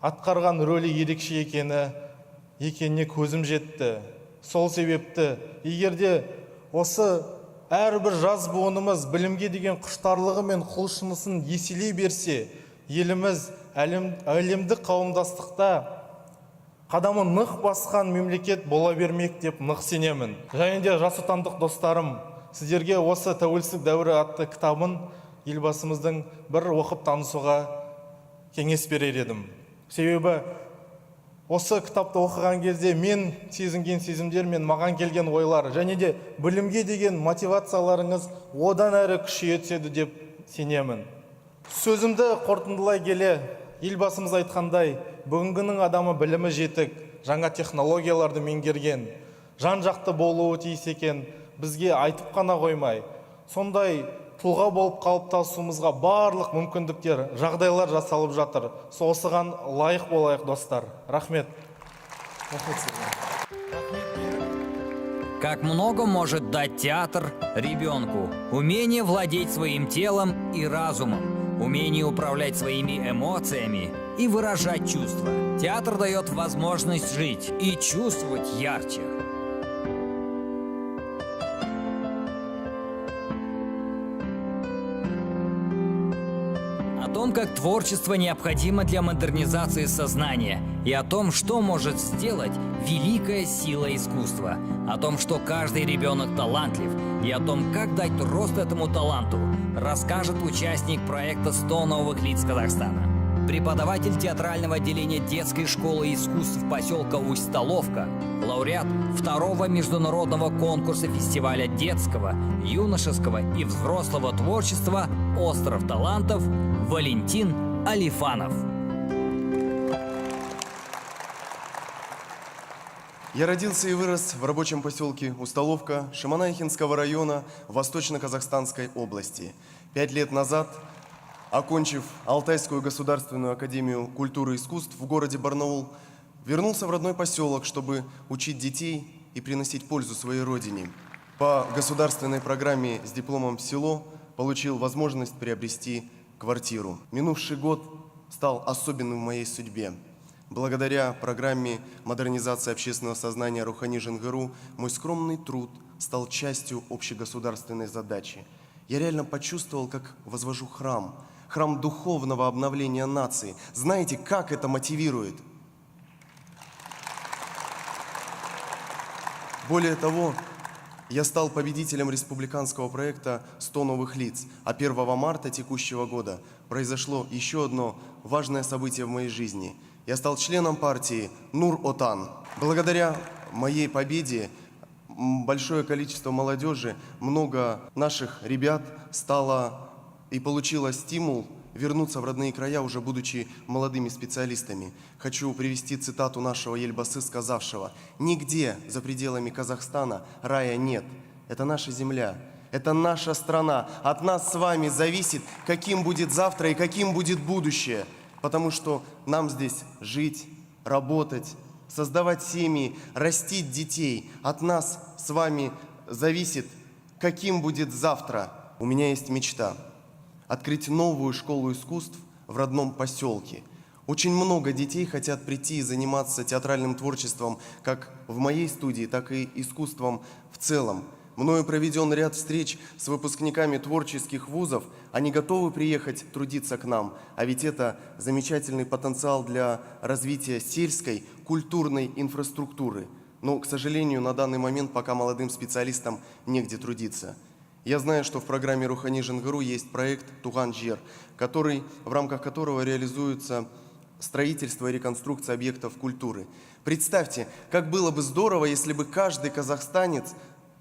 атқарған рөлі ерекше екеніне көзім жетті. Сол себепті, егерде осы әрбір жас буынымыз білімге деген құштарлығы мен құлшынысын еселей берсе, еліміз әлемдік қауымдастықта қадамы нық басқан мемлекет бола бермек деп нық сенемін. Және де жас отандық достарым, сіздерге осы тәуелсіздік дәуірі атты кітабын елбасымыздың бір оқып танысуға кеңес берер едім. Себебі осы кітапты оқыған кезде мен сезінген сезімдер мен маған келген ойлар және де білімге деген мотивацияларыңыз одан әрі күшейе түседі деп сенемін. Сөзімді қорытындылай келе, елбасымыз айтқандай, бүгінгінің адамы білімі жетік, жаңа технологияларды меңгерген, жан-жақты болуы тиіс екен, бізге айтып қана қоймай, сондай тұлға болып қалыптасуымызға барлық мүмкіндіктер, жағдайлар жасалып жатыр. Осыған лайық болайық, достар. Рахмет. Как много может дать театр ребенку? Умение владеть своим телом и разумом. Умение управлять своими эмоциями и выражать чувства. Театр дает возможность жить и чувствовать ярче. том, как творчество необходимо для модернизации сознания, и о том, что может сделать великая сила искусства, о том, что каждый ребенок талантлив, и о том, как дать рост этому таланту, расскажет участник проекта «100 новых лиц Казахстана». Преподаватель театрального отделения детской школы искусств поселка Усть-Столовка, лауреат второго международного конкурса фестиваля детского, юношеского и взрослого творчества «Остров талантов» Валентин Алифанов. Я родился и вырос в рабочем поселке Устоловка Шемонаихинского района Восточно-Казахстанской области. 5 лет назад, окончив Алтайскую государственную академию культуры и искусств в городе Барнаул, вернулся в родной поселок, чтобы учить детей и приносить пользу своей родине. По государственной программе с дипломом в село получил возможность приобрести квартиру. Минувший год стал особенным в моей судьбе. Благодаря программе модернизации общественного сознания Рухани Женгыру мой скромный труд стал частью общегосударственной задачи. Я реально почувствовал, как возвожу храм духовного обновления нации. Знаете, как это мотивирует? Более того, я стал победителем республиканского проекта «100 новых лиц», а 1 марта текущего года произошло еще одно важное событие в моей жизни. Я стал членом партии Нур-Отан. Благодаря моей победе большое количество молодежи, много наших ребят стало и получило стимул вернуться в родные края, уже будучи молодыми специалистами. Хочу привести цитату нашего Ельбасы, сказавшего: «Нигде за пределами Казахстана рая нет. Это наша земля, это наша страна. От нас с вами зависит, каким будет завтра и каким будет будущее. Потому что нам здесь жить, работать, создавать семьи, растить детей. От нас с вами зависит, каким будет завтра. У меня есть мечта – открыть новую школу искусств в родном поселке. Очень много детей хотят прийти и заниматься театральным творчеством, как в моей студии, так и искусством в целом. Мною проведен ряд встреч с выпускниками творческих вузов. Они готовы приехать трудиться к нам. А ведь это замечательный потенциал для развития сельской культурной инфраструктуры. Но, к сожалению, на данный момент пока молодым специалистам негде трудиться. Я знаю, что в программе Рухани Женгыру есть проект «Туган жер», в рамках которого реализуется строительство и реконструкция объектов культуры. Представьте, как было бы здорово, если бы каждый казахстанец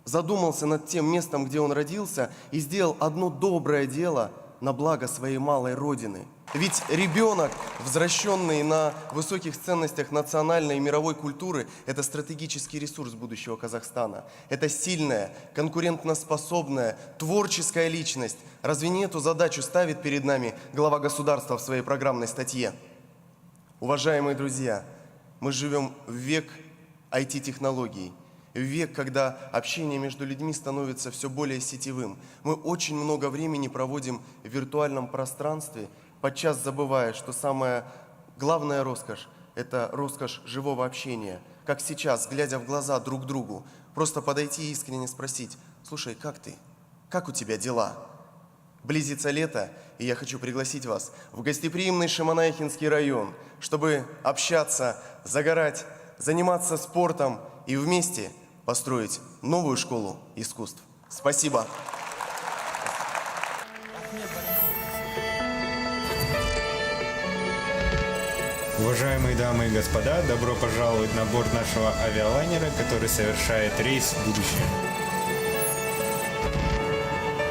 задумался над тем местом, где он родился, и сделал одно доброе дело на благо своей малой родины. Ведь ребенок, возвращенный на высоких ценностях национальной и мировой культуры, это стратегический ресурс будущего Казахстана. Это сильная, конкурентоспособная, творческая личность. Разве не эту задачу ставит перед нами глава государства в своей программной статье? Уважаемые друзья, мы живем в век IT-технологий. В век, когда общение между людьми становится все более сетевым. Мы очень много времени проводим в виртуальном пространстве, подчас забывая, что самая главная роскошь – это роскошь живого общения. Как сейчас, глядя в глаза друг другу, просто подойти и искренне спросить: «Слушай, как ты? Как у тебя дела?» Близится лето, и я хочу пригласить вас в гостеприимный Шемонаихинский район, чтобы общаться, загорать, заниматься спортом и вместе построить новую школу искусств. Спасибо. Уважаемые дамы и господа, добро пожаловать на борт нашего авиалайнера, который совершает рейс в будущее.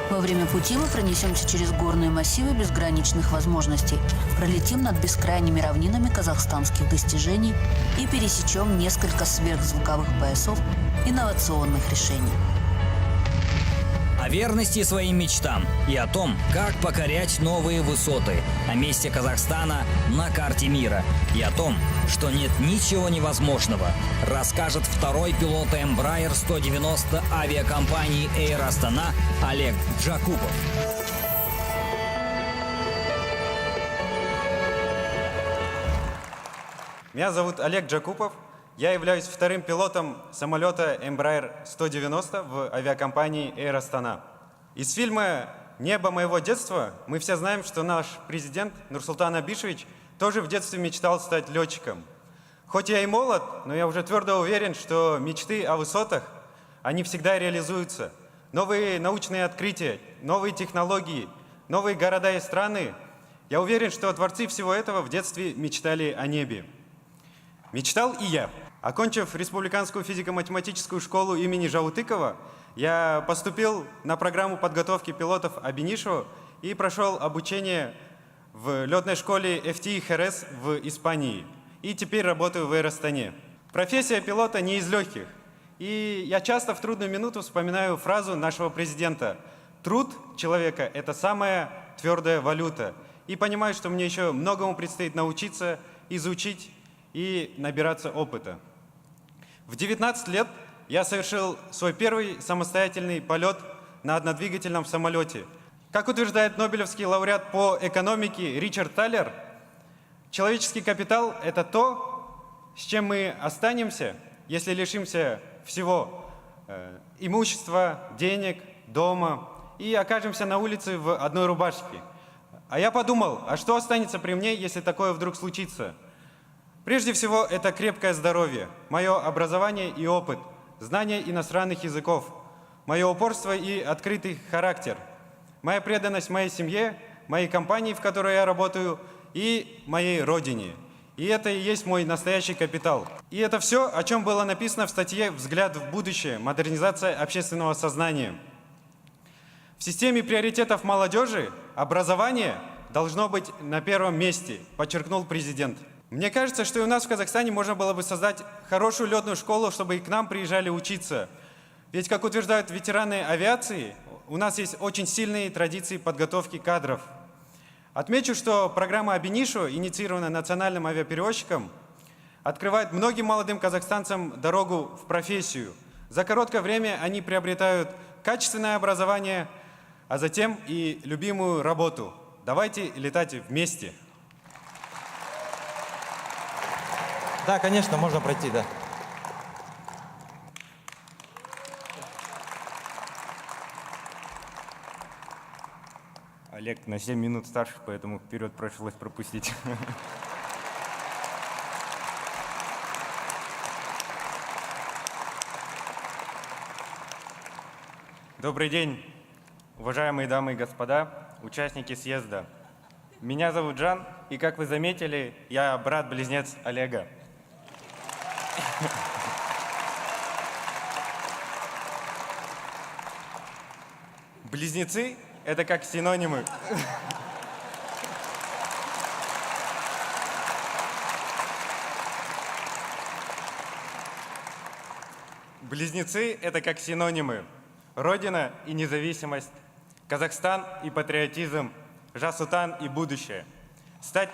Во время пути мы пронесемся через горные массивы безграничных возможностей, пролетим над бескрайними равнинами казахстанских достижений и пересечем несколько сверхзвуковых поясов инновационных решений. О верности своим мечтам и о том, как покорять новые высоты, о месте Казахстана на карте мира и о том, что нет ничего невозможного, расскажет второй пилот Embraer 190 авиакомпании Air Astana Олег Джакупов. Меня зовут Олег Джакупов. Я являюсь вторым пилотом самолета Embraer 190 в авиакомпании Air Astana. Из фильма небо моего детства, мы все знаем, что наш президент Нурсултан Абишевич тоже в детстве мечтал стать летчиком. Хоть я и молод, но я уже твердо уверен, что мечты о высотах, они всегда реализуются. Новые научные открытия, новые технологии, новые города и страны. Я уверен, что творцы всего этого в детстве мечтали о небе. Мечтал и я. Окончив Республиканскую физико-математическую школу имени Жаутыкова, я поступил на программу подготовки пилотов Абинишо и прошел обучение в летной школе FTI Херес в Испании. И теперь работаю в Air Astane. Профессия пилота не из легких. И я часто в трудную минуту вспоминаю фразу нашего президента: «Труд человека – это самая твердая валюта». И понимаю, что мне еще многому предстоит научиться, изучить и набираться опыта. В 19 лет я совершил свой первый самостоятельный полет на однодвигательном самолете. Как утверждает нобелевский лауреат по экономике Ричард Талер, человеческий капитал – это то, с чем мы останемся, если лишимся всего – имущества, денег, дома и окажемся на улице в одной рубашке. А я подумал, а что останется при мне, если такое вдруг случится? Прежде всего, это крепкое здоровье, мое образование и опыт, знание иностранных языков, мое упорство и открытый характер, моя преданность моей семье, моей компании, в которой я работаю, и моей родине. И это и есть мой настоящий капитал. И это все, о чем было написано в статье «Взгляд в будущее. Модернизация общественного сознания». В системе приоритетов молодежи образование должно быть на первом месте, подчеркнул президент. Мне кажется, что и у нас в Казахстане можно было бы создать хорошую летную школу, чтобы и к нам приезжали учиться. Ведь, как утверждают ветераны авиации, у нас есть очень сильные традиции подготовки кадров. Отмечу, что программа Абинишо, инициированная национальным авиаперевозчиком, открывает многим молодым казахстанцам дорогу в профессию. За короткое время они приобретают качественное образование, а затем и любимую работу. Давайте летать вместе. Да, конечно, можно пройти, да. Олег на 7 минут старше, поэтому вперед пришлось пропустить. Добрый день, уважаемые дамы и господа, участники съезда. Меня зовут Жан, и, как вы заметили, я брат-близнец Олега. Близнецы – это как синонимы. Близнецы – это как синонимы. Родина и независимость, Казахстан и патриотизм, Жас-Отан и будущее. Стать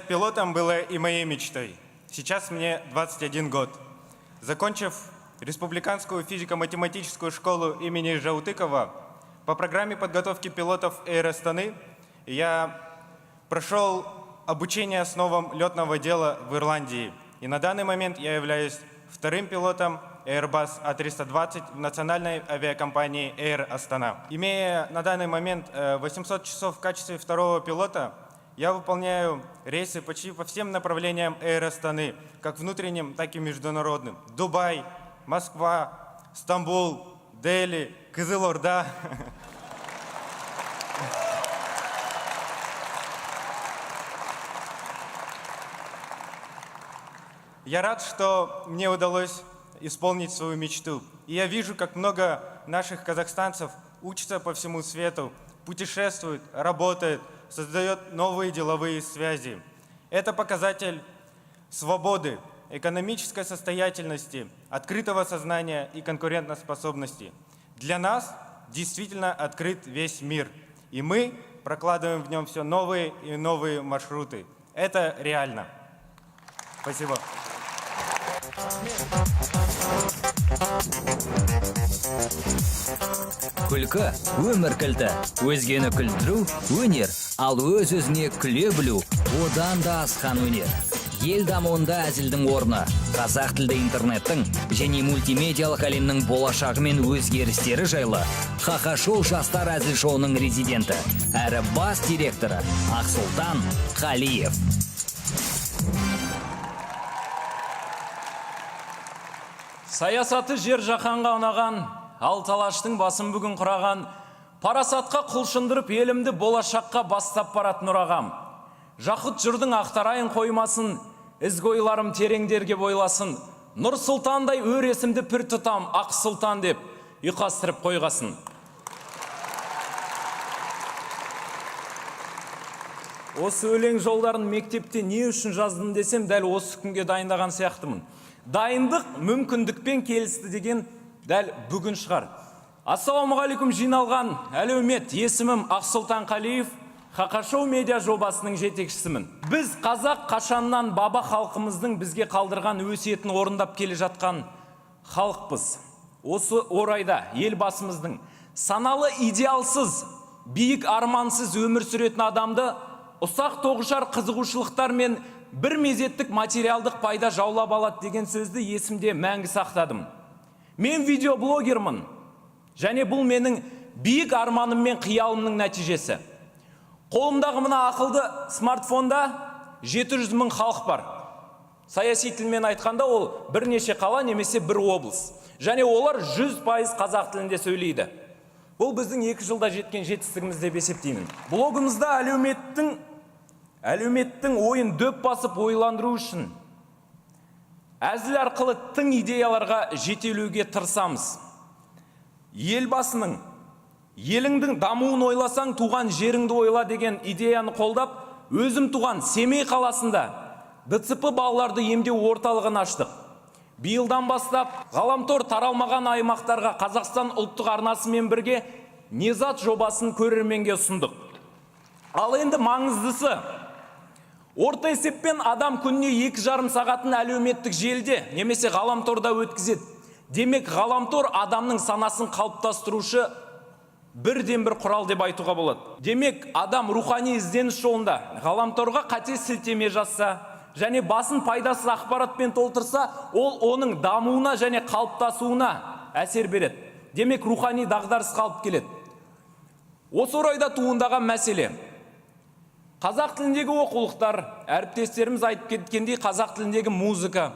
пилотом было и моей мечтой. Сейчас мне 21 год. Закончив Республиканскую физико-математическую школу имени Жаутыкова, по программе подготовки пилотов Air Astane я прошел обучение основам летного дела в Ирландии. И на данный момент я являюсь вторым пилотом Airbus A320 в национальной авиакомпании Air Astana. Имея на данный момент 800 часов в качестве второго пилота, я выполняю рейсы почти по всем направлениям Air Astane, как внутренним, так и международным. Дубай, Москва, Стамбул, Дели, Кызылорда. Я рад, что мне удалось исполнить свою мечту. И я вижу, как много наших казахстанцев учатся по всему свету, путешествуют, работают, создают новые деловые связи. Это показатель свободы, экономической состоятельности, открытого сознания и конкурентоспособности. Для нас действительно открыт весь мир, и мы прокладываем в нем все новые и новые маршруты. Это реально. Спасибо. Күлкі өмір кілті, өзгені күлдіру өнер, ал өз-өзіне күле білу одан да асқан өнер. ел дамуында әзілдің орны, қазақ тілді интернеттің және мультимедиялық әлемнің болашағы мен өзгерістері жайлы Хақашоу жастар әзіл шоуының резиденті, әрі бас директоры Ақсұлтан Қалиев. Саясаты жер жаһанға ұнаған, алталаштың басын бүгін құраған, парасатқа құлшындырып елімді болашаққа бастап баратын ұрағам. Жақыт жырдың ақтарайын қоймасын, ізгі ойларым тереңдерге бойласын, Нұр Сұлтандай өресімді пір тұтам, Ақ Сұлтан деп ұйқастырып қойғасын. Осы өлең жолдарын мектепте не үшін жаздым десем, дәл осы күнге дайындаған сияқтымын. Дайындық мүмкіндікпен келісті деген дәл бүгін шығар. Ассалаумағалейкум жиналған әлеумет, есімім Ақсұлтан Қалиев, Хақашоу медиа жобасының жетекшісімін. Біз қазақ қашаннан баба халқымыздың бізге қалдырған өсиетін орындап келе жатқан халықпыз. Осы орайда елбасымыздың саналы идеалсыз, биік армансыз өмір сүретін адамды ұсақ тоғышар қызығушылықтар мен бір мезеттік материалдық пайда жаулап алады деген сөзді есімде мәңгі сақтадым. Мен видеоблогермін, және бұл менің биік арманым мен қиялымның нәтижесі. Қолымдағы мына ақылды смартфонда 700 000 халық бар. Саяси тілмен айтқанда ол бірнеше қала немесе бір облыс. Және олар 100% қазақ тілінде сөйлейді. Бұл біздің 2 жылда жеткен жетістігіміз деп есептеймін. Блогымызда әлеуметтің ойын дөп басып ойландыру үшін әзіл арқылы тың идеяларға жетелеуге тырысамыз. Елбасының еліңдің дамуын ойласаң, туған жеріңді ойла деген идеяны қолдап, өзім туған Семей қаласында ДЦП балаларды емдеу орталығын аштық. Биылдан бастап ғаламтор таралмаған аймақтарға Қазақстан ұлттық арнасымен бірге Незат жобасын көрерменге ұсындық. Ал енді маңыздысы, орта есеппен адам күніне 2,5 сағатын әлеуметтік желіде немесе ғаламторда өткізеді. Демек, ғаламтор адамның санасын қалыптастырушы бірден бір құрал деп айтуға болады. Демек, адам рухани ізденіс жолында ғаламторға қате сілтеме жазса, және басын пайдасыз ақпаратпен толтырса, ол оның дамуына және қалыптасуына әсер береді. Демек, рухани дағдарыс қалып келеді. Осы орайда туындаған мәселе. Қазақ тіліндегі оқулықтар, әріптестеріміз айтып кеткендей, қазақ тіліндегі музыка,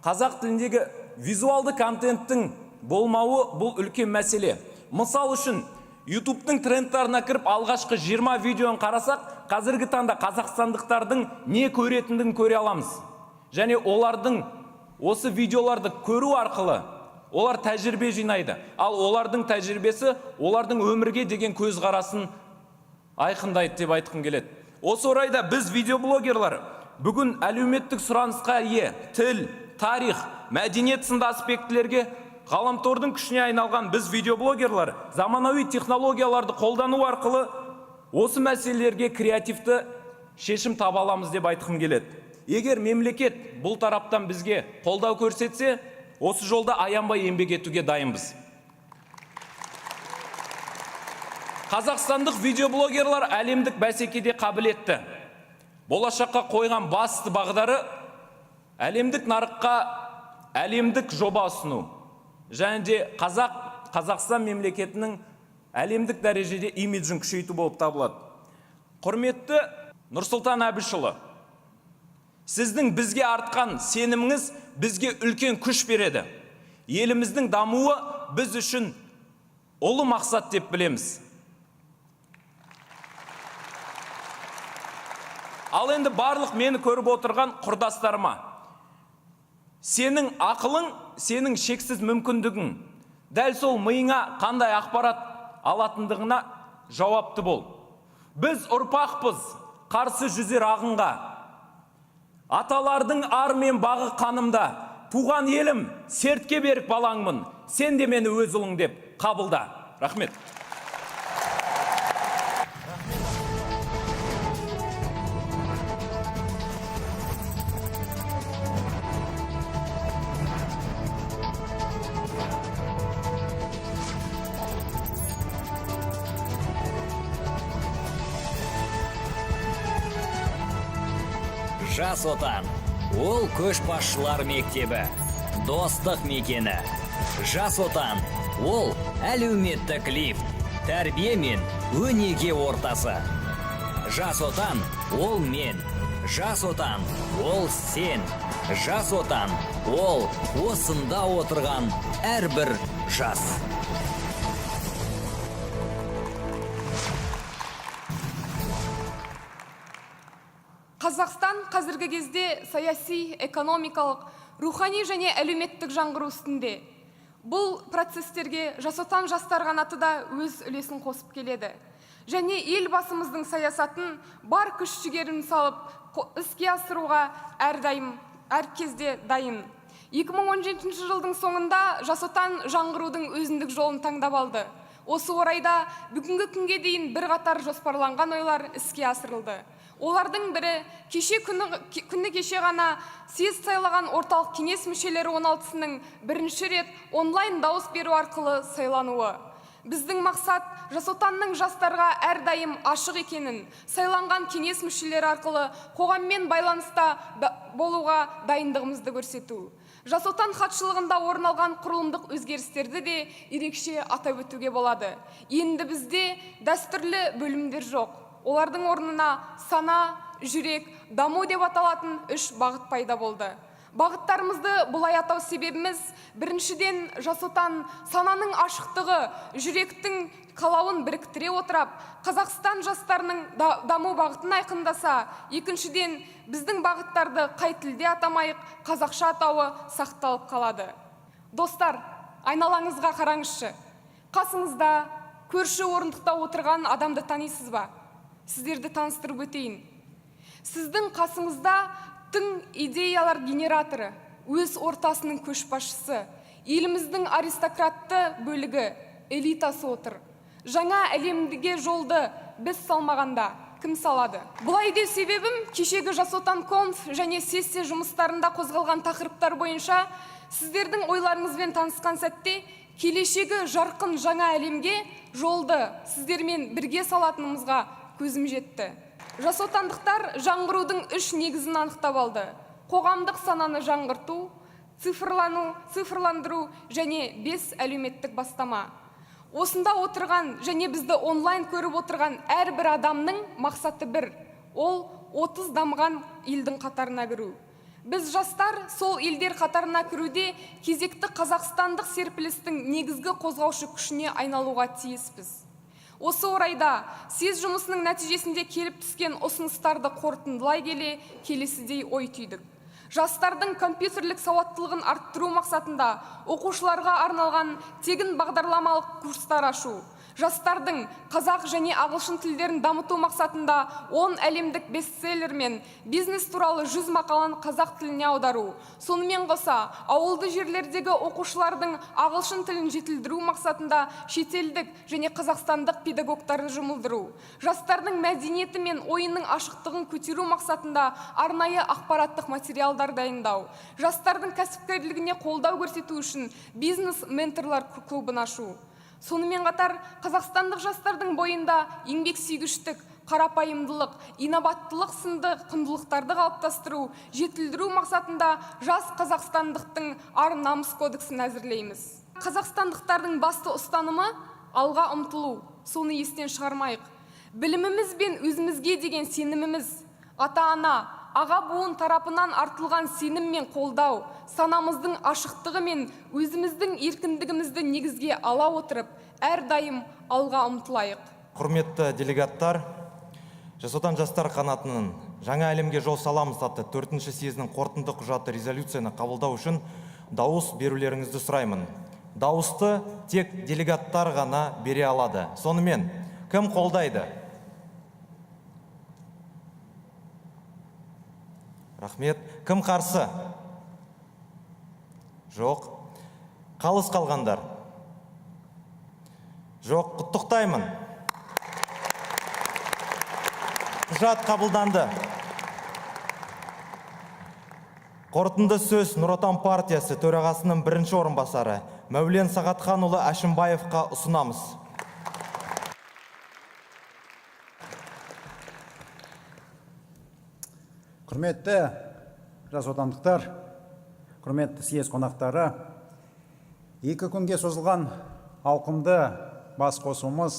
қазақ тіліндегі визуалды контенттің болмауы бұл үлкен мәселе. Мысал үшін, YouTube'ның трендтарына кіріп алғашқы 20 видеоны қарасақ, қазіргі таңда қазақстандықтардың не көретіндігін көре аламыз. Және олардың осы видеоларды көру арқылы олар тәжірибе жинайды. Ал олардың тәжірибесі олардың өмірге деген көзқарасын айқындайды деп айтқым келеді. Осы орайда біз видеоблогерлар бүгін әлеуметтік сұранысқа ие тіл, тарих, мәдениет сынды аспектілерге ғаламтордың күшіне айналған біз видеоблогерлар заманауи технологияларды қолдану арқылы осы мәселелерге креативті шешім таба аламыз деп айтқым келеді. Егер мемлекет бұл тараптан бізге қолдау көрсетсе, осы жолда аянбай еңбек етуге дайынбыз. Қазақстандық видеоблогерлар әлемдік бәсекеде қабілетті. Болашаққа қойған басты бағдары әлемдік нарыққа әлемдік жоба ұсыну. Және де Қазақстан мемлекетінің әлемдік дәрежеде имиджін күшейту болып табылады. Құрметті Нұрсұлтан Әбішұлы, сіздің бізге артқан сеніміңіз бізге үлкен күш береді. Еліміздің дамуы біз үшін ұлы мақсат деп білеміз. Ал енді барлық мені көріп отырған құрдастарыма, сенің ақылың, сенің шексіз мүмкіндігің, дәл сол миыңа қандай ақпарат алатындығына жауапты бол. Біз ұрпақпыз, қарсы жүзер ағынға. Аталардың ар мен бағы қанымда, туған елім, сертке берік балаңмын, сен де мені өз ұлың деп қабылда. Рахмет. Жас отан, Ол көшбасшылар мектебі, достық мекені. Жас отан, ол әлеуметтік лифт, тәрбие мен өнеге ортасы. Жас отан, ол мен. Жас отан, ол сен. Жас отан, ол осында отырған әрбір жас. Қазақстан қазіргі кезде саяси, экономикалық, рухани және әлеуметтік жаңғыру үстінде. Бұл процестерге Жас отан жастар қанаты да өз үлесін қосып келеді. Және елбасымыздың саясатын бар күш жігерін салып, іске асыруға әр кезде дайын. 2017 жылдың соңында Жас отан жаңғырудың өзіндік жолын таңдап алды. Осы орайда бүгінгі күнге дейін бірқатар жоспарланған ойлар іске асырылды. Олардың бірі күні кеше ғана съезд сайлаған орталық кеңес мүшелері 16-сының бірінші рет онлайн дауыс беру арқылы сайлануы. Біздің мақсат Жас отанның жастарға әрдайым ашық екенін, сайланған кеңес мүшелері арқылы қоғаммен байланыста болуға дайындығымызды көрсету. Жас отан хатшылығында орын алған құрылымдық өзгерістерді де ерекше атап өтуге болады. Енді бізде дәстүрлі бөлімдер жоқ. Олардың орнына сана, жүрек, даму деп аталатын 3 бағыт пайда болды. Бағыттарымызды бұлай атау себебіміз, біріншіден Жас отан сананың ашықтығы, жүректің қалауын біріктіре отырап, Қазақстан жастарының даму бағытын айқындаса, екіншіден біздің бағыттарды қай тілде атамайық, қазақша атауы сақталып қалады. Достар, айналаңызға қараңызшы. Қасыңызда, көрші орындықта отырған адамды танисыз ба? Сіздерді таныстырып өтейін. Сіздің қасыңызда тың идеялар генераторы, өз ортасының көшбасшысы, еліміздің аристократты бөлігі, элитасы отыр. Жаңа әлемдіге жолды біз салмағанда кім салады? Бұлай деу себебім, кешегі Жас отан конф және сессия жұмыстарында қозғалған тақырыптар бойынша сіздердің ойларыңызбен танысқан сәтте келешегі жарқын жаңа әлемге жолды сіздермен бірге салатынымызға көзім жетті. Жас отандықтар жаңғырудың 3 негізін анықтап алды. Қоғамдық сананы жаңғырту, цифрландыру және 5 әлеуметтік бастама. Осында отырған және бізді онлайн көріп отырған әрбір адамның мақсаты бір. Ол 30 дамыған елдің қатарына кіру. Біз жастар сол елдер қатарына кіруде кезекті қазақстандық серпілістің негізгі қозғаушы күшіне айналуға тиіспіз. Осы орайда съезд жұмысының нәтижесінде келіп түскен ұсыныстарды қорытындылай келе келесідей ой түйдік. Жастардың компьютерлік сауаттылығын арттыру мақсатында оқушыларға арналған тегін бағдарламалық курстар ашу. Жастардың қазақ және ағылшын тілдерін дамыту мақсатында 10 әлемдік бестселлер мен бизнес туралы 100 мақаланы қазақ тіліне аудару. Сонымен қоса, ауылды жерлердегі оқушылардың ағылшын тілін жетілдіру мақсатында шетелдік және қазақстандық педагогтарды жұмылдыру. Жастардың мәдениеті мен ойының ашықтығын көтеру мақсатында арнайы ақпараттық материалдар дайындау. Жастардың кәсіпкерлігіне қолдау көрсету үшін бизнес-менторлар клубын ашу. Сонымен қатар, қазақстандық жастардың бойында еңбексүйгіштік, қарапайымдылық, инабаттылық сынды құндылықтарды қалыптастыру, жетілдіру мақсатында жас қазақстандықтың ар-намыс кодексін әзірлейміз. Қазақстандықтардың басты ұстанымы алға ұмтылу, соны естен шығармайық. Біліміміз бен өзімізге деген сеніміміз, ата-ана, аға буын тарапынан артылған сенім мен қолдау, санамыздың ашықтығы мен өзіміздің еркіндігімізді негізге ала отырып, әрдайым алға ұмтылайық. Құрметті делегаттар, Жас отан жастар қанатының жаңа әлемге жол саламыз атты 4-ші съездің қорытынды құжаты резолюцияны қабылдау үшін дауыс берулеріңізді сұраймын. Дауысты тек делегаттар ғана бере алады. Сонымен, кім қолдайды? Рахмет. Кім қарсы? Жоқ. Қалыс қалғандар? Жоқ. Құттықтаймын. Құжат қабылданды. Қорытынды сөз Нұр Отан партиясы төрағасының бірінші орынбасары Мәулен Сағатханұлы Әшімбаевқа ұсынамыз. Құрметті жас отандықтар, құрметті съезд қонақтары, 2 күнге созылған ауқымды бас қосуымыз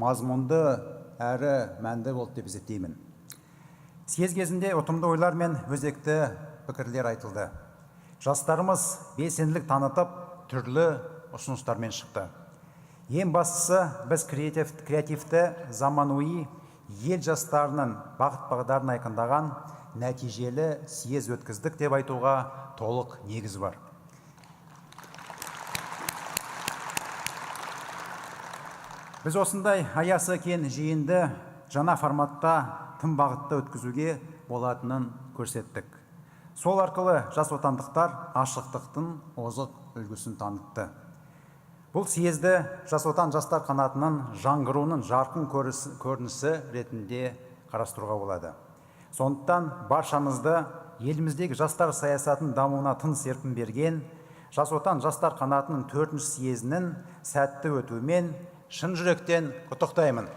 мазмұнды әрі мәнді болды деп есептеймін. Съезд кезінде ұтымды ойлар мен өзекті пікірлер айтылды. Жастарымыз белсенділік танытып, түрлі ұсыныстармен шықты. Ең бастысы, біз креативті заманауи ел жастарының бағыт-бағдарын айқындаған нәтижелі съезд өткіздік деп айтуға толық негіз бар. Біз осындай аясы кең жиынды жаңа форматта тым бағытта өткізуге болатынын көрсеттік. Сол арқылы жас отандықтар ашықтықтың озық үлгісін танытты. Бұл съезді жас отан жастар қанатының жаңғыруының жарқын көрінісі ретінде қарастыруға болады. Сондықтан баршамызды еліміздегі жастар саясатын дамуына тың серпін берген жас отан жастар қанатының 4-ші съезінің сәтті өтуімен шын жүректен құттықтаймын.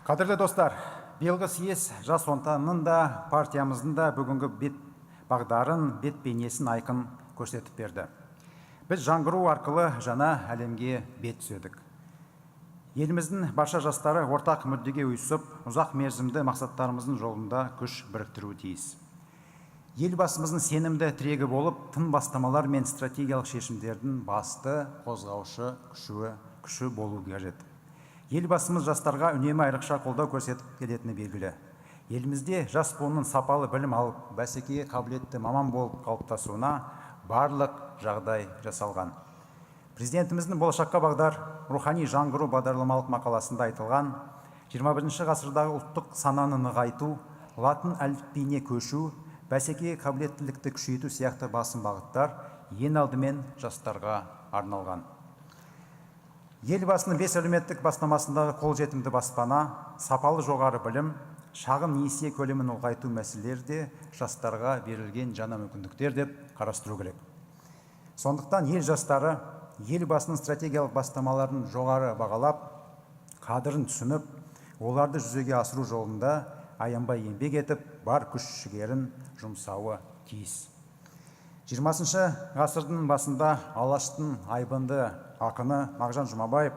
Қадірлі достар, биылғы съезд жас отанның да партиямыздың да бүгінгі бет бағдарын, бет бейнесін айқын көрсетіп берді. Біз жаңғыру арқылы жаңа әлемге бет түзедік. Еліміздің барша жастары ортақ мүддеге ұйысып, ұзақ мерзімді мақсаттарымыздың жолында күш біріктіруі тиіс. Елбасымыздың сенімді тірегі болып, тың бастамалар мен стратегиялық шешімдердің басты қозғаушы күші болу қажет. Елбасымыз жастарға үнемі айрықша қолдау көрсетіп келетіні белгілі. Елімізде жас буынның сапалы білім алып, бәсекеге қабілетті маман болып қалыптасуына барлық жағдай жасалған. Президентіміздің болашаққа бағдар рухани жаңғыру бағдарламалық мақаласында айтылған 21 ғасырдағы ұлттық сананы нығайту, латын әліпбиіне көшу, бәсекеге қабілеттілікті күшейту сияқты басым бағыттар ең алдымен жастарға арналған. Елбасының 5 әлеуметтік бастамасындағы қолжетімді баспана, сапалы жоғары білім, шағын несие көлемін ұлғайту мәселелері де жастарға берілген жаңа мүмкіндіктер деп қарастыру керек. Сондықтан ел жастары елбасының стратегиялық бастамаларын жоғары бағалап, қадірін түсініп, оларды жүзеге асыру жолында аянбай еңбек етіп, бар күш-жігерін жұмсауы тиіс. 20 ғасырдың басында Алаштың айбынды ақыны Мағжан Жұмабаев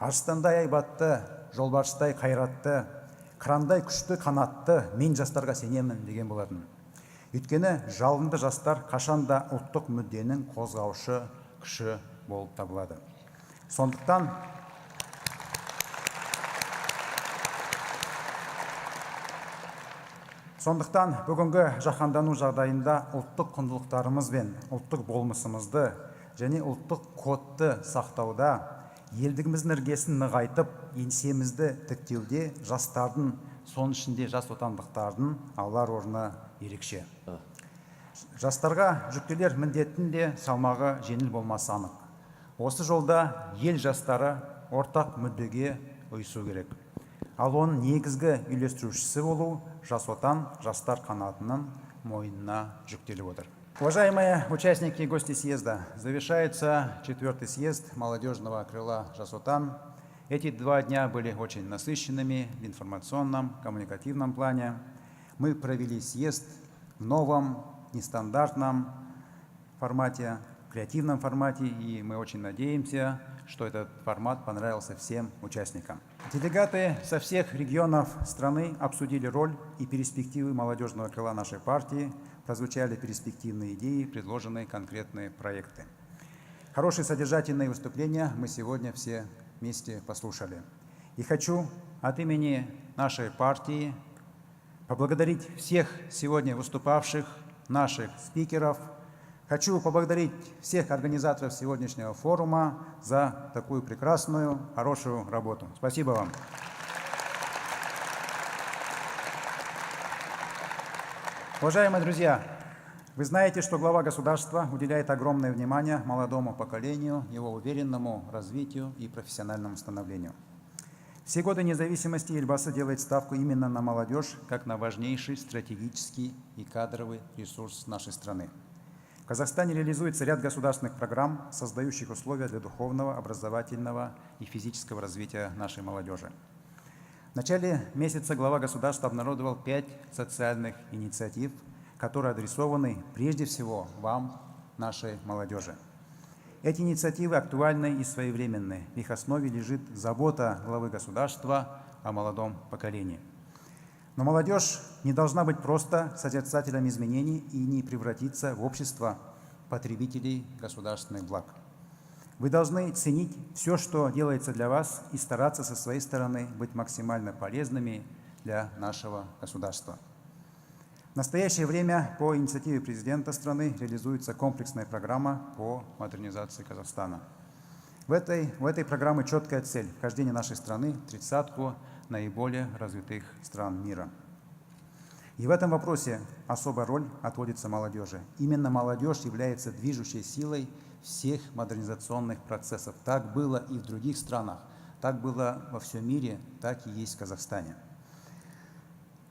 арыстандай айбатты, жолбарыстай қайратты, қырандай күшті қанатты мен жастарға сенемін деген болатын. Өйткені жалынды жастар қашанда ұлттық мүдденің қозғаушы күші болып табылады. Сондықтан бүгінгі жаһандану жағдайында ұлттық құндылықтарымыз бен ұлттық болмысымызды және ұлттық кодты сақтауда, елдігіміздің іргесін нығайтып, еңсемізді тіктеуде жастардың, соның ішінде жас отандықтардың алар орны ерекше. Жастарға жүктелер міндеттің де салмағы жеңіл болмасы анық. Осы жолда ел жастары ортақ мүддеге ұйысу керек. Ал оның негізгі үйлестірушісі болу жас отан жастар қанатының мойнына жүктеліп отыр. Уважаемые участники и гости съезда, завершается 4-й съезд молодежного крыла «Жас Отан». Эти 2 дня были очень насыщенными в информационном, коммуникативном плане. Мы провели съезд в новом, нестандартном формате, креативном формате, и мы очень надеемся, что этот формат понравился всем участникам. Делегаты со всех регионов страны обсудили роль и перспективы молодежного крыла нашей партии, прозвучали перспективные идеи, предложенные конкретные проекты. Хорошие содержательные выступления мы сегодня все вместе послушали. И хочу от имени нашей партии поблагодарить всех сегодня выступавших наших спикеров. Хочу поблагодарить всех организаторов сегодняшнего форума за такую прекрасную, хорошую работу. Спасибо вам. Уважаемые друзья, вы знаете, что глава государства уделяет огромное внимание молодому поколению, его уверенному развитию и профессиональному становлению. Все годы независимости Елбасы делает ставку именно на молодежь, как на важнейший стратегический и кадровый ресурс нашей страны. В Казахстане реализуется ряд государственных программ, создающих условия для духовного, образовательного и физического развития нашей молодежи. В начале месяца глава государства обнародовал 5 социальных инициатив, которые адресованы прежде всего вам, нашей молодежи. Эти инициативы актуальны и своевременны. В их основе лежит забота главы государства о молодом поколении. Но молодежь не должна быть просто созерцателем изменений и не превратиться в общество потребителей государственных благ. Вы должны ценить все, что делается для вас, и стараться со своей стороны быть максимально полезными для нашего государства. В настоящее время по инициативе президента страны реализуется комплексная программа по модернизации Казахстана. В этой программе четкая цель – вхождение нашей страны в 30-ку наиболее развитых стран мира. И в этом вопросе особая роль отводится молодежи. Именно молодежь является движущей силой всех модернизационных процессов. Так было и в других странах, так было во всем мире, так и есть в Казахстане.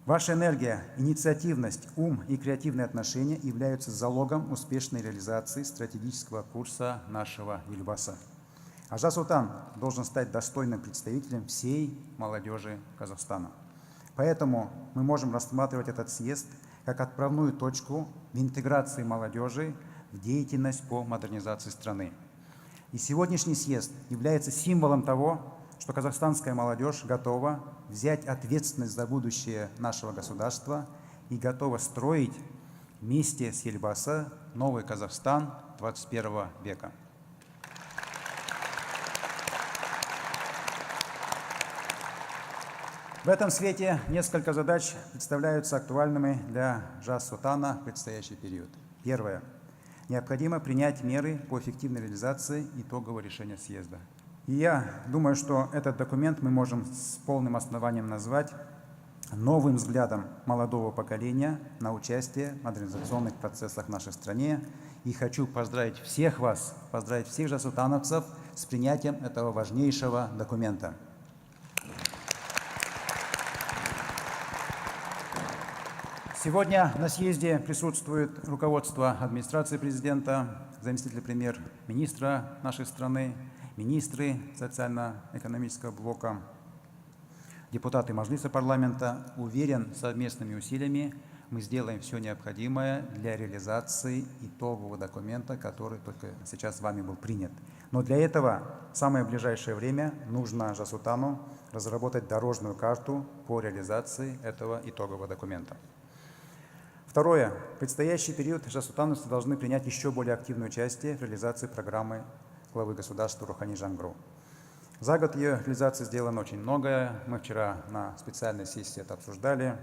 Ваша энергия, инициативность, ум и креативные отношения являются залогом успешной реализации стратегического курса нашего Елбасы. А Жас Отан должен стать достойным представителем всей молодежи Казахстана. Поэтому мы можем рассматривать этот съезд как отправную точку в интеграции молодежи в деятельность по модернизации страны. И сегодняшний съезд является символом того, что казахстанская молодежь готова взять ответственность за будущее нашего государства и готова строить вместе с Елбасы новый Казахстан 21 века. В этом свете несколько задач представляются актуальными для Жас Отана в предстоящий период. Первое. Необходимо принять меры по эффективной реализации итогового решения съезда. И я думаю, что этот документ мы можем с полным основанием назвать новым взглядом молодого поколения на участие в модернизационных процессах в нашей стране. И хочу поздравить всех вас, поздравить всех жасотановцев с принятием этого важнейшего документа. Сегодня на съезде присутствует руководство администрации президента, заместитель премьер-министра нашей страны, министры социально-экономического блока, депутаты Мажилиса парламента. Уверен, совместными усилиями мы сделаем все необходимое для реализации итогового документа, который только сейчас вами был принят. Но для этого в самое ближайшее время нужно Жас Отану разработать дорожную карту по реализации этого итогового документа. Второе. В предстоящий период жасотановцы должны принять еще более активное участие в реализации программы главы государства Рухани Жаңғыру. За год ее реализации сделано очень многое. Мы вчера на специальной сессии это обсуждали.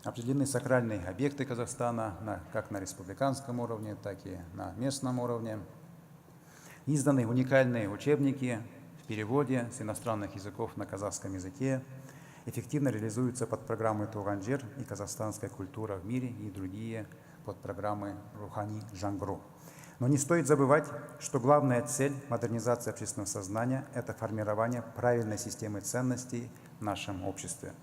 Определены сакральные объекты Казахстана как на республиканском уровне, так и на местном уровне. Изданы уникальные учебники в переводе с иностранных языков на казахском языке. Эффективно реализуются подпрограммы «Туған жер» и «Казахстанская культура в мире» и другие подпрограммы «Рухани Жаңғыру». Но не стоит забывать, что главная цель модернизации общественного сознания – это формирование правильной системы ценностей в нашем обществе.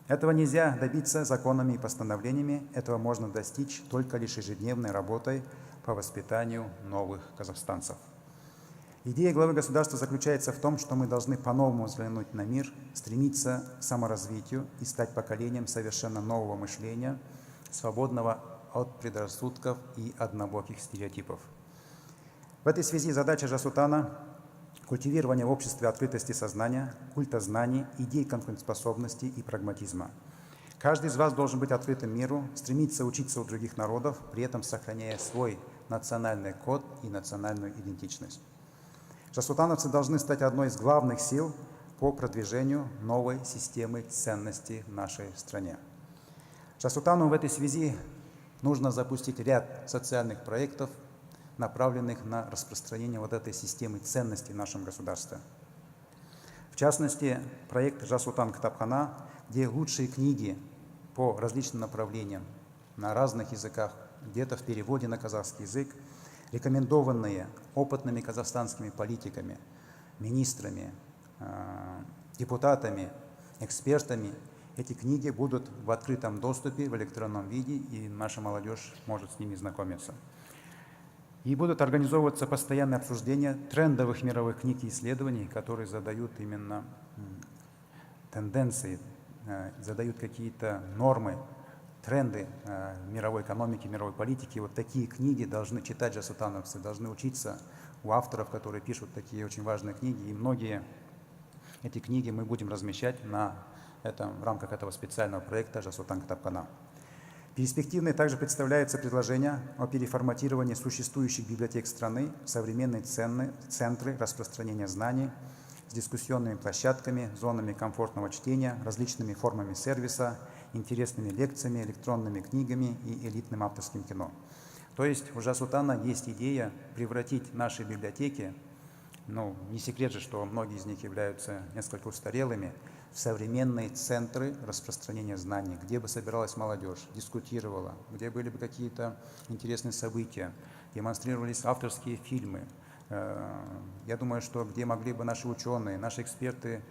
Этого нельзя добиться законами и постановлениями, этого можно достичь только лишь ежедневной работой по воспитанию новых казахстанцев. Идея главы государства заключается в том, что мы должны по-новому взглянуть на мир, стремиться к саморазвитию и стать поколением совершенно нового мышления, свободного от предрассудков и однобоких стереотипов. В этой связи задача Жас Отана – культивирование в обществе открытости сознания, культа знаний, идей конкурентоспособности и прагматизма. Каждый из вас должен быть открытым миру, стремиться учиться у других народов, при этом сохраняя свой национальный код и национальную идентичность. Жасотановцы должны стать одной из главных сил по продвижению новой системы ценностей в нашей стране. Жас Отану в этой связи нужно запустить ряд социальных проектов, направленных на распространение вот этой системы ценностей в нашем государстве. В частности, проект Жас Отан Кітапхана, где лучшие книги по различным направлениям на разных языках, где-то в переводе на казахский язык, рекомендованные опытными казахстанскими политиками, министрами, депутатами, экспертами. Эти книги будут в открытом доступе, в электронном виде, и наша молодежь может с ними знакомиться. И будут организовываться постоянные обсуждения трендовых мировых книг и исследований, которые задают именно тенденции, задают какие-то нормы, тренды мировой экономики, мировой политики. Вот такие книги должны читать жасутановцы, должны учиться у авторов, которые пишут такие очень важные книги. И многие эти книги мы будем размещать в рамках этого специального проекта «Жасутан Китапхана». Перспективной также представляется предложение о переформатировании существующих библиотек страны в современные центры распространения знаний с дискуссионными площадками, зонами комфортного чтения, различными формами сервиса, интересными лекциями, электронными книгами и элитным авторским кино. То есть у Жасутана есть идея превратить наши библиотеки, не секрет же, что многие из них являются несколько устарелыми, в современные центры распространения знаний, где бы собиралась молодежь, дискутировала, где были бы какие-то интересные события, демонстрировались авторские фильмы. Я думаю, что где могли бы наши ученые, наши эксперты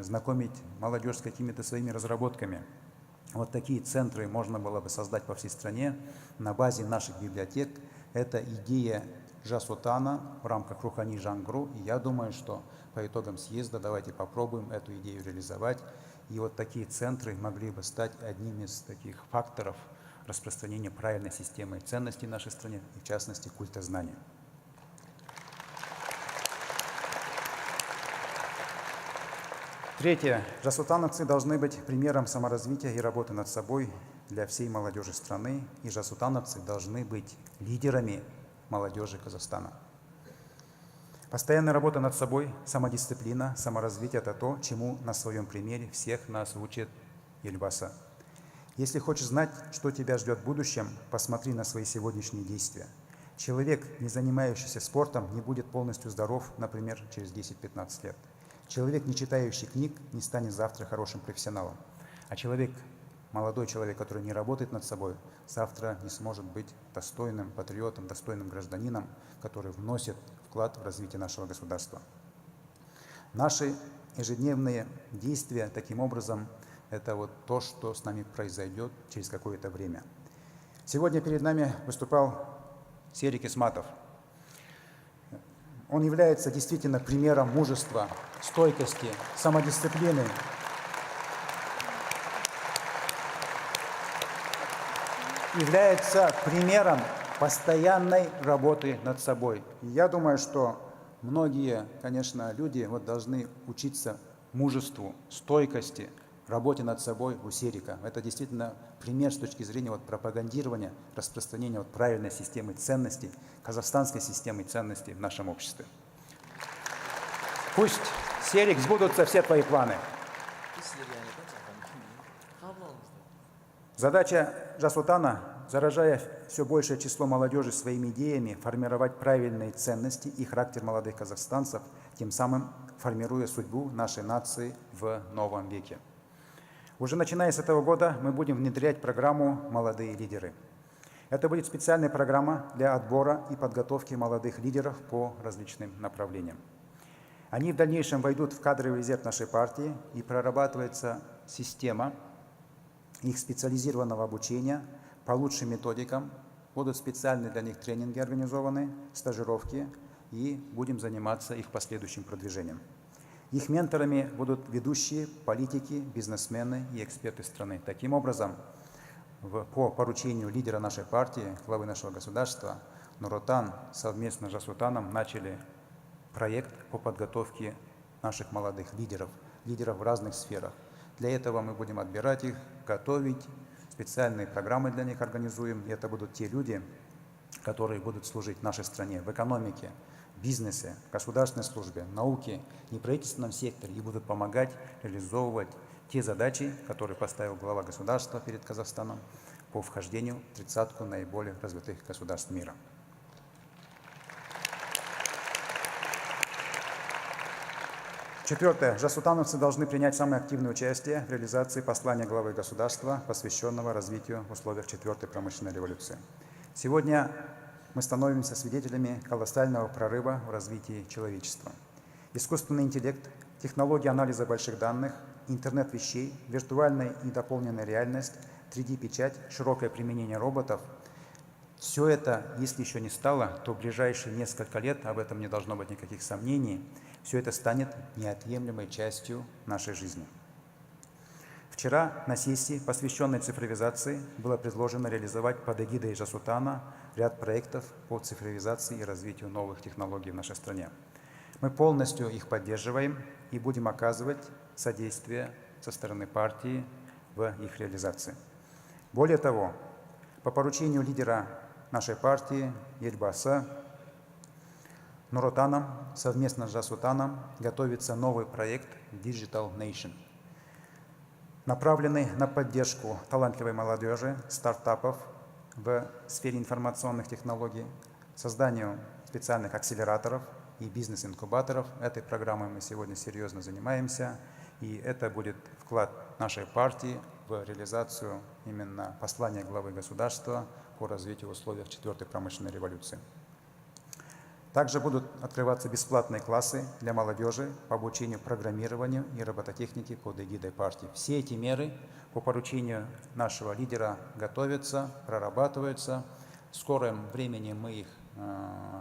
знакомить молодежь с какими-то своими разработками. Вот такие центры можно было бы создать по всей стране на базе наших библиотек. Это идея Жасутана в рамках Рухани Жангру. И я думаю, что по итогам съезда давайте попробуем эту идею реализовать. И вот такие центры могли бы стать одним из таких факторов распространения правильной системы ценностей в нашей стране, и в частности культа знания. Третье. Жасутановцы должны быть примером саморазвития и работы над собой для всей молодежи страны. И жасутановцы должны быть лидерами молодежи Казахстана. Постоянная работа над собой, самодисциплина, саморазвитие – это то, чему на своем примере всех нас учит Ельбаса. Если хочешь знать, что тебя ждет в будущем, посмотри на свои сегодняшние действия. Человек, не занимающийся спортом, не будет полностью здоров, например, через 10-15 лет. Человек, не читающий книг, не станет завтра хорошим профессионалом. А молодой человек, который не работает над собой, завтра не сможет быть достойным патриотом, достойным гражданином, который вносит вклад в развитие нашего государства. Наши ежедневные действия, таким образом, это вот то, что с нами произойдет через какое-то время. Сегодня перед нами выступал Серик Исматов. Он является действительно примером мужества, стойкости, самодисциплины. Является примером постоянной работы над собой. И я думаю, что многие, конечно, люди должны учиться мужеству, стойкости, работе над собой у Серика. Это действительно пример с точки зрения пропагандирования, распространения правильной системы ценностей, казахстанской системы ценностей в нашем обществе. Пусть, Серик, сбудутся все твои планы. Задача Жасутана, заражая все большее число молодежи своими идеями, формировать правильные ценности и характер молодых казахстанцев, тем самым формируя судьбу нашей нации в новом веке. Уже начиная с этого года мы будем внедрять программу «Молодые лидеры». Это будет специальная программа для отбора и подготовки молодых лидеров по различным направлениям. Они в дальнейшем войдут в кадровый резерв нашей партии, и прорабатывается система их специализированного обучения по лучшим методикам. Будут специальные для них тренинги организованы, стажировки, и будем заниматься их последующим продвижением. Их менторами будут ведущие политики, бизнесмены и эксперты страны. Таким образом, по поручению лидера нашей партии, главы нашего государства, Нур-Отан совместно с Жасутаном начали проект по подготовке наших молодых лидеров в разных сферах. Для этого мы будем отбирать их, готовить, специальные программы для них организуем. И это будут те люди, которые будут служить нашей стране в экономике, бизнесе, государственной службе, науке, неправительственном секторе, и будут помогать реализовывать те задачи, которые поставил глава государства перед Казахстаном по вхождению в тридцатку наиболее развитых государств мира. Четвертое. Жасутановцы должны принять самое активное участие в реализации послания главы государства, посвященного развитию в условиях четвертой промышленной революции. Сегодня мы становимся свидетелями колоссального прорыва в развитии человечества. Искусственный интеллект, технологии анализа больших данных, интернет вещей, виртуальная и дополненная реальность, 3D-печать, широкое применение роботов – все это, если еще не стало, то в ближайшие несколько лет, об этом не должно быть никаких сомнений, все это станет неотъемлемой частью нашей жизни. Вчера на сессии, посвященной цифровизации, было предложено реализовать под эгидой Жасутана ряд проектов по цифровизации и развитию новых технологий в нашей стране. Мы полностью их поддерживаем и будем оказывать содействие со стороны партии в их реализации. Более того, по поручению лидера нашей партии Елбасы Нур Отаном совместно с Жасутаном готовится новый проект Digital Nation, направленный на поддержку талантливой молодежи, стартапов в сфере информационных технологий, созданию специальных акселераторов и бизнес-инкубаторов. Этой программой мы сегодня серьезно занимаемся, и это будет вклад нашей партии в реализацию именно послания главы государства по развитию условий 4-й промышленной революции. Также будут открываться бесплатные классы для молодежи по обучению программированию и робототехнике под эгидой партии. Все эти меры по поручению нашего лидера готовятся, прорабатываются. В скором времени мы их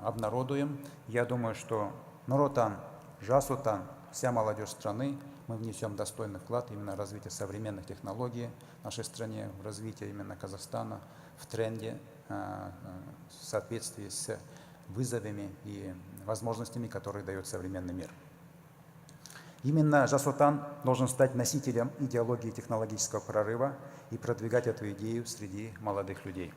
обнародуем. Я думаю, что Нур Отан, Жасутан, вся молодежь страны, мы внесем достойный вклад именно в развитие современных технологий в нашей стране, в развитие именно Казахстана в тренде в соответствии с вызовами и возможностями, которые дает современный мир. Именно Жасутан должен стать носителем идеологии технологического прорыва и продвигать эту идею среди молодых людей.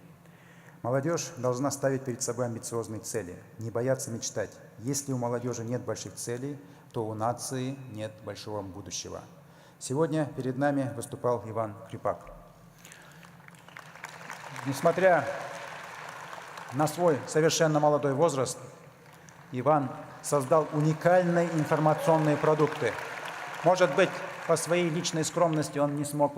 Молодежь должна ставить перед собой амбициозные цели, не бояться мечтать. Если у молодежи нет больших целей, то у нации нет большого будущего. Сегодня перед нами выступал Иван Крипак. Несмотря на свой совершенно молодой возраст, Иван создал уникальные информационные продукты. Может быть, по своей личной скромности он не смог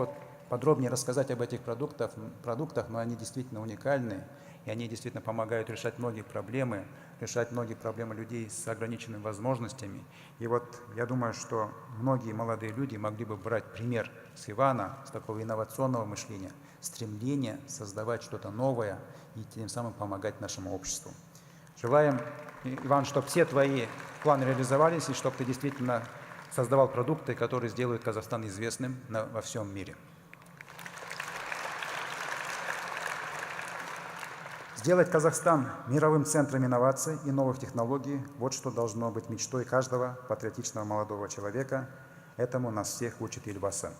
подробнее рассказать об этих продуктах, но они действительно уникальны, и они действительно помогают решать многие проблемы людей с ограниченными возможностями. И вот я думаю, что многие молодые люди могли бы брать пример с Ивана, с такого инновационного мышления, стремления создавать что-то новое и тем самым помогать нашему обществу. Желаем, Иван, чтобы все твои планы реализовались и чтобы ты действительно создавал продукты, которые сделают Казахстан известным во всем мире. Сделать Казахстан мировым центром инноваций и новых технологий – вот что должно быть мечтой каждого патриотичного молодого человека. Этому нас всех учит Елбасы.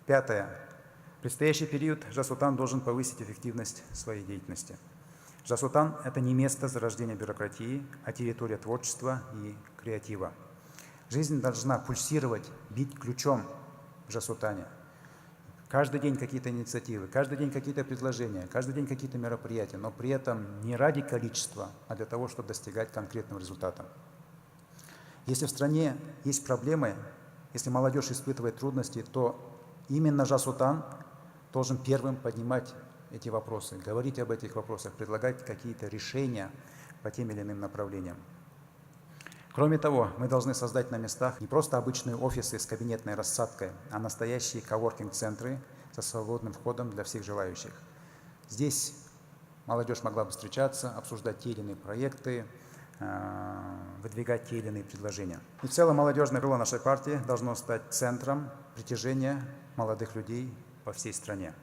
Пятое. В предстоящий период Жасутан должен повысить эффективность своей деятельности. Жасутан – это не место зарождения бюрократии, а территория творчества и креатива. Жизнь должна пульсировать, бить ключом в Жасутане. Каждый день какие-то инициативы, каждый день какие-то предложения, каждый день какие-то мероприятия, но при этом не ради количества, а для того, чтобы достигать конкретного результата. Если в стране есть проблемы, если молодежь испытывает трудности, то именно Жасутан должен первым поднимать эти вопросы, говорить об этих вопросах, предлагать какие-то решения по тем или иным направлениям. Кроме того, мы должны создать на местах не просто обычные офисы с кабинетной рассадкой, а настоящие коворкинг-центры со свободным входом для всех желающих. Здесь молодежь могла бы встречаться, обсуждать те или иные проекты, выдвигать те или иные предложения. И в целом молодежное крыло нашей партии должно стать центром притяжения молодых людей по всей стране.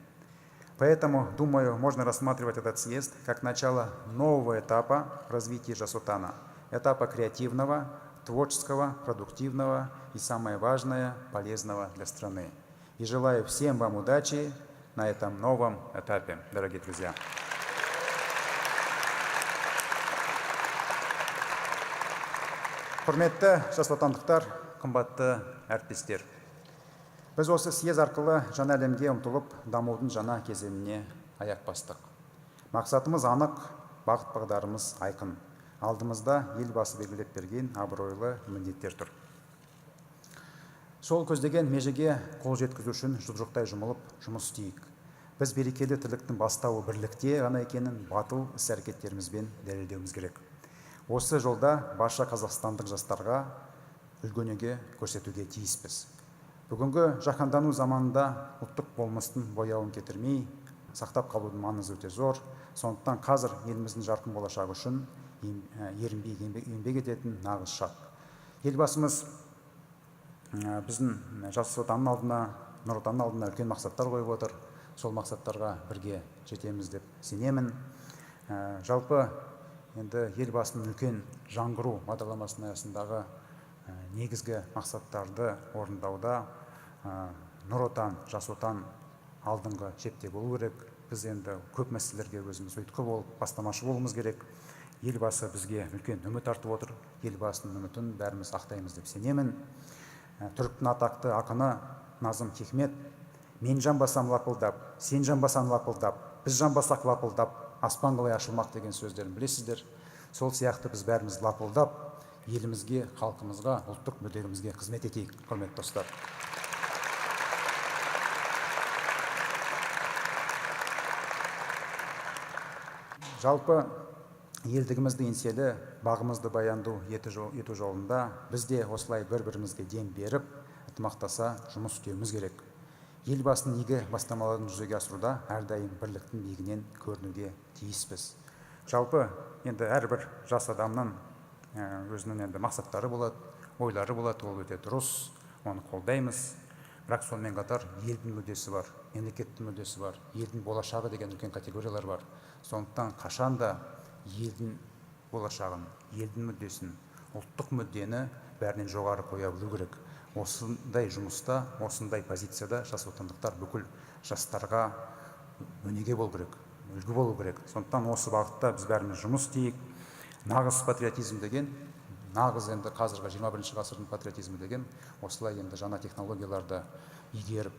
Поэтому, думаю, можно рассматривать этот съезд как начало нового этапа в развитии Жасутана. Этапа креативного, творческого, продуктивного и, самое важное, полезного для страны. И желаю всем вам удачи на этом новом этапе, дорогие друзья. Құрметті жасотандықтар, қымбатты әріптестер. Біз осы съез арқылы жаңа әлемге ұмтылып, дамудың жаңа кезеңіне аяқ бастық. Мақсатымыз анық, бағыт-бағдарымыз айқын. Алдымызда елбасы белгілеп берген абыройлы міндеттер тұр. Сол көздеген межеге қол жеткізу үшін жұдырықтай жұмылып жұмыс істейік. Біз берекелі тірліктің бастауы бірлікте ғана екенін батыл іс-әрекеттерімізбен дәлелдеуіміз керек. Осы жолда барша қазақстандық жастарға үлгі-өнеге көрсетуге тиіспіз. Бүгінгі жаһандану заманында ұлттық болмыстың бояуын кетірмей, сақтап қалудың маңызы өте зор. Сондықтан қазір еліміздің жарқын болашағы үшін ерінбей еңбек ететін нағыз шақ. Елбасымыз біздің Жасутанның алдына Нұр Отан алдына үлкен мақсаттар қойып отыр. Сол мақсаттарға бірге жетеміз деп сенемін. Жалпы енді елбасының үлкен жаңғыру бағдарламасының аясындағы негізгі мақсаттарды орындауда Нұр Отан, Жас Отан алдыңғы шепте болу керек. Біз енді көп мәселелерге өзіміз ұйытқы болып, бастамашы болуымыз керек. Елбасы бізге үлкен үміт артып отыр. Елбасының үмітін бәріміз ақтаймыз деп сенемін. Түріктің атақты ақыны Назым Хикмет: мен жанбасам лапылдап, сен жанбасаң лапылдап, біз жанбасақ лапылдап, аспан қалай ашылмақ деген сөздерін білесіздер. Сол сияқты біз бәріміз лапылдап, елімізге, халқымызға, ұлттық мүддемізге қызмет етейік, құрметті достар. Жалпы елдігімізді еңселі, бағымызды баянду ету жолында бізде осылай бір-бірімізге дем беріп, ынтымақтаса жұмыс істеуіміз керек. Елбасының игі бастамаларын жүзеге асыруда әрдайым бірліктің биігінен көрінуге тиіспіз. Жалпы енді әрбір жас адамның өзінің енді мақсаттары болады, ойлары болады, ол өте дұрыс, оны қолдаймыз. Бірақ сонымен қатар елдің мүддесі бар, мемлекеттің мүддесі бар, елдің болашағы деген үлкен категориялар бар. Сондықтан қашанда елдің болашағын, елдің мүддесін, ұлттық мүддені бәрінен жоғары қоя білу керек. Осындай жұмыста, осындай позицияда жас отандықтар бүкіл жастарға өнеге болу керек, үлгі болу керек. Сондықтан осы бағытта біз бәріміз жұмыс істейік. Нағыз патриотизм деген, нағыз енді қазіргі 21 ғасырдың патриотизмі деген осылай енді жаңа технологияларды игеріп,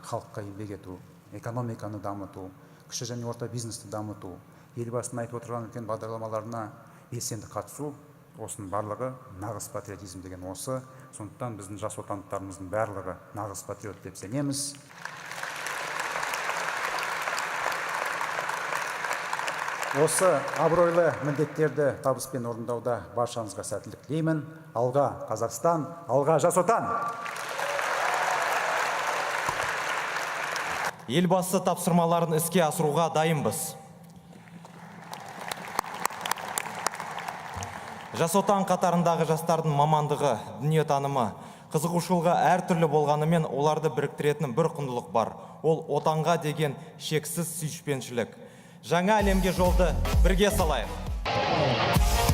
халыққа еңбек ету, экономиканы дамыту, кіші және орта бизнесті дамыту, елбасының айтып отырған үлкен бағдарламаларына белсенді қатысу, осының барлығы нағыз патриотизм деген осы. Сондықтан біздің жас отандықтарымыздың барлығы нағыз патриот деп сенеміз. Осы абыройлы міндеттерді табыспен орындауда баршаңызға сәттілік тілеймін. Алға Қазақстан, алға Жас Отан! Елбасы тапсырмаларын іске асыруға дайынбыз. Жас Отан қатарындағы жастардың мамандығы, дүниетанымы, қызығушылығы әртүрлі болғанымен оларды біріктіретін бір құндылық бар. Ол отанға деген шексіз сүйіспеншілік. Жаңа әлемге жолды бірге салайық.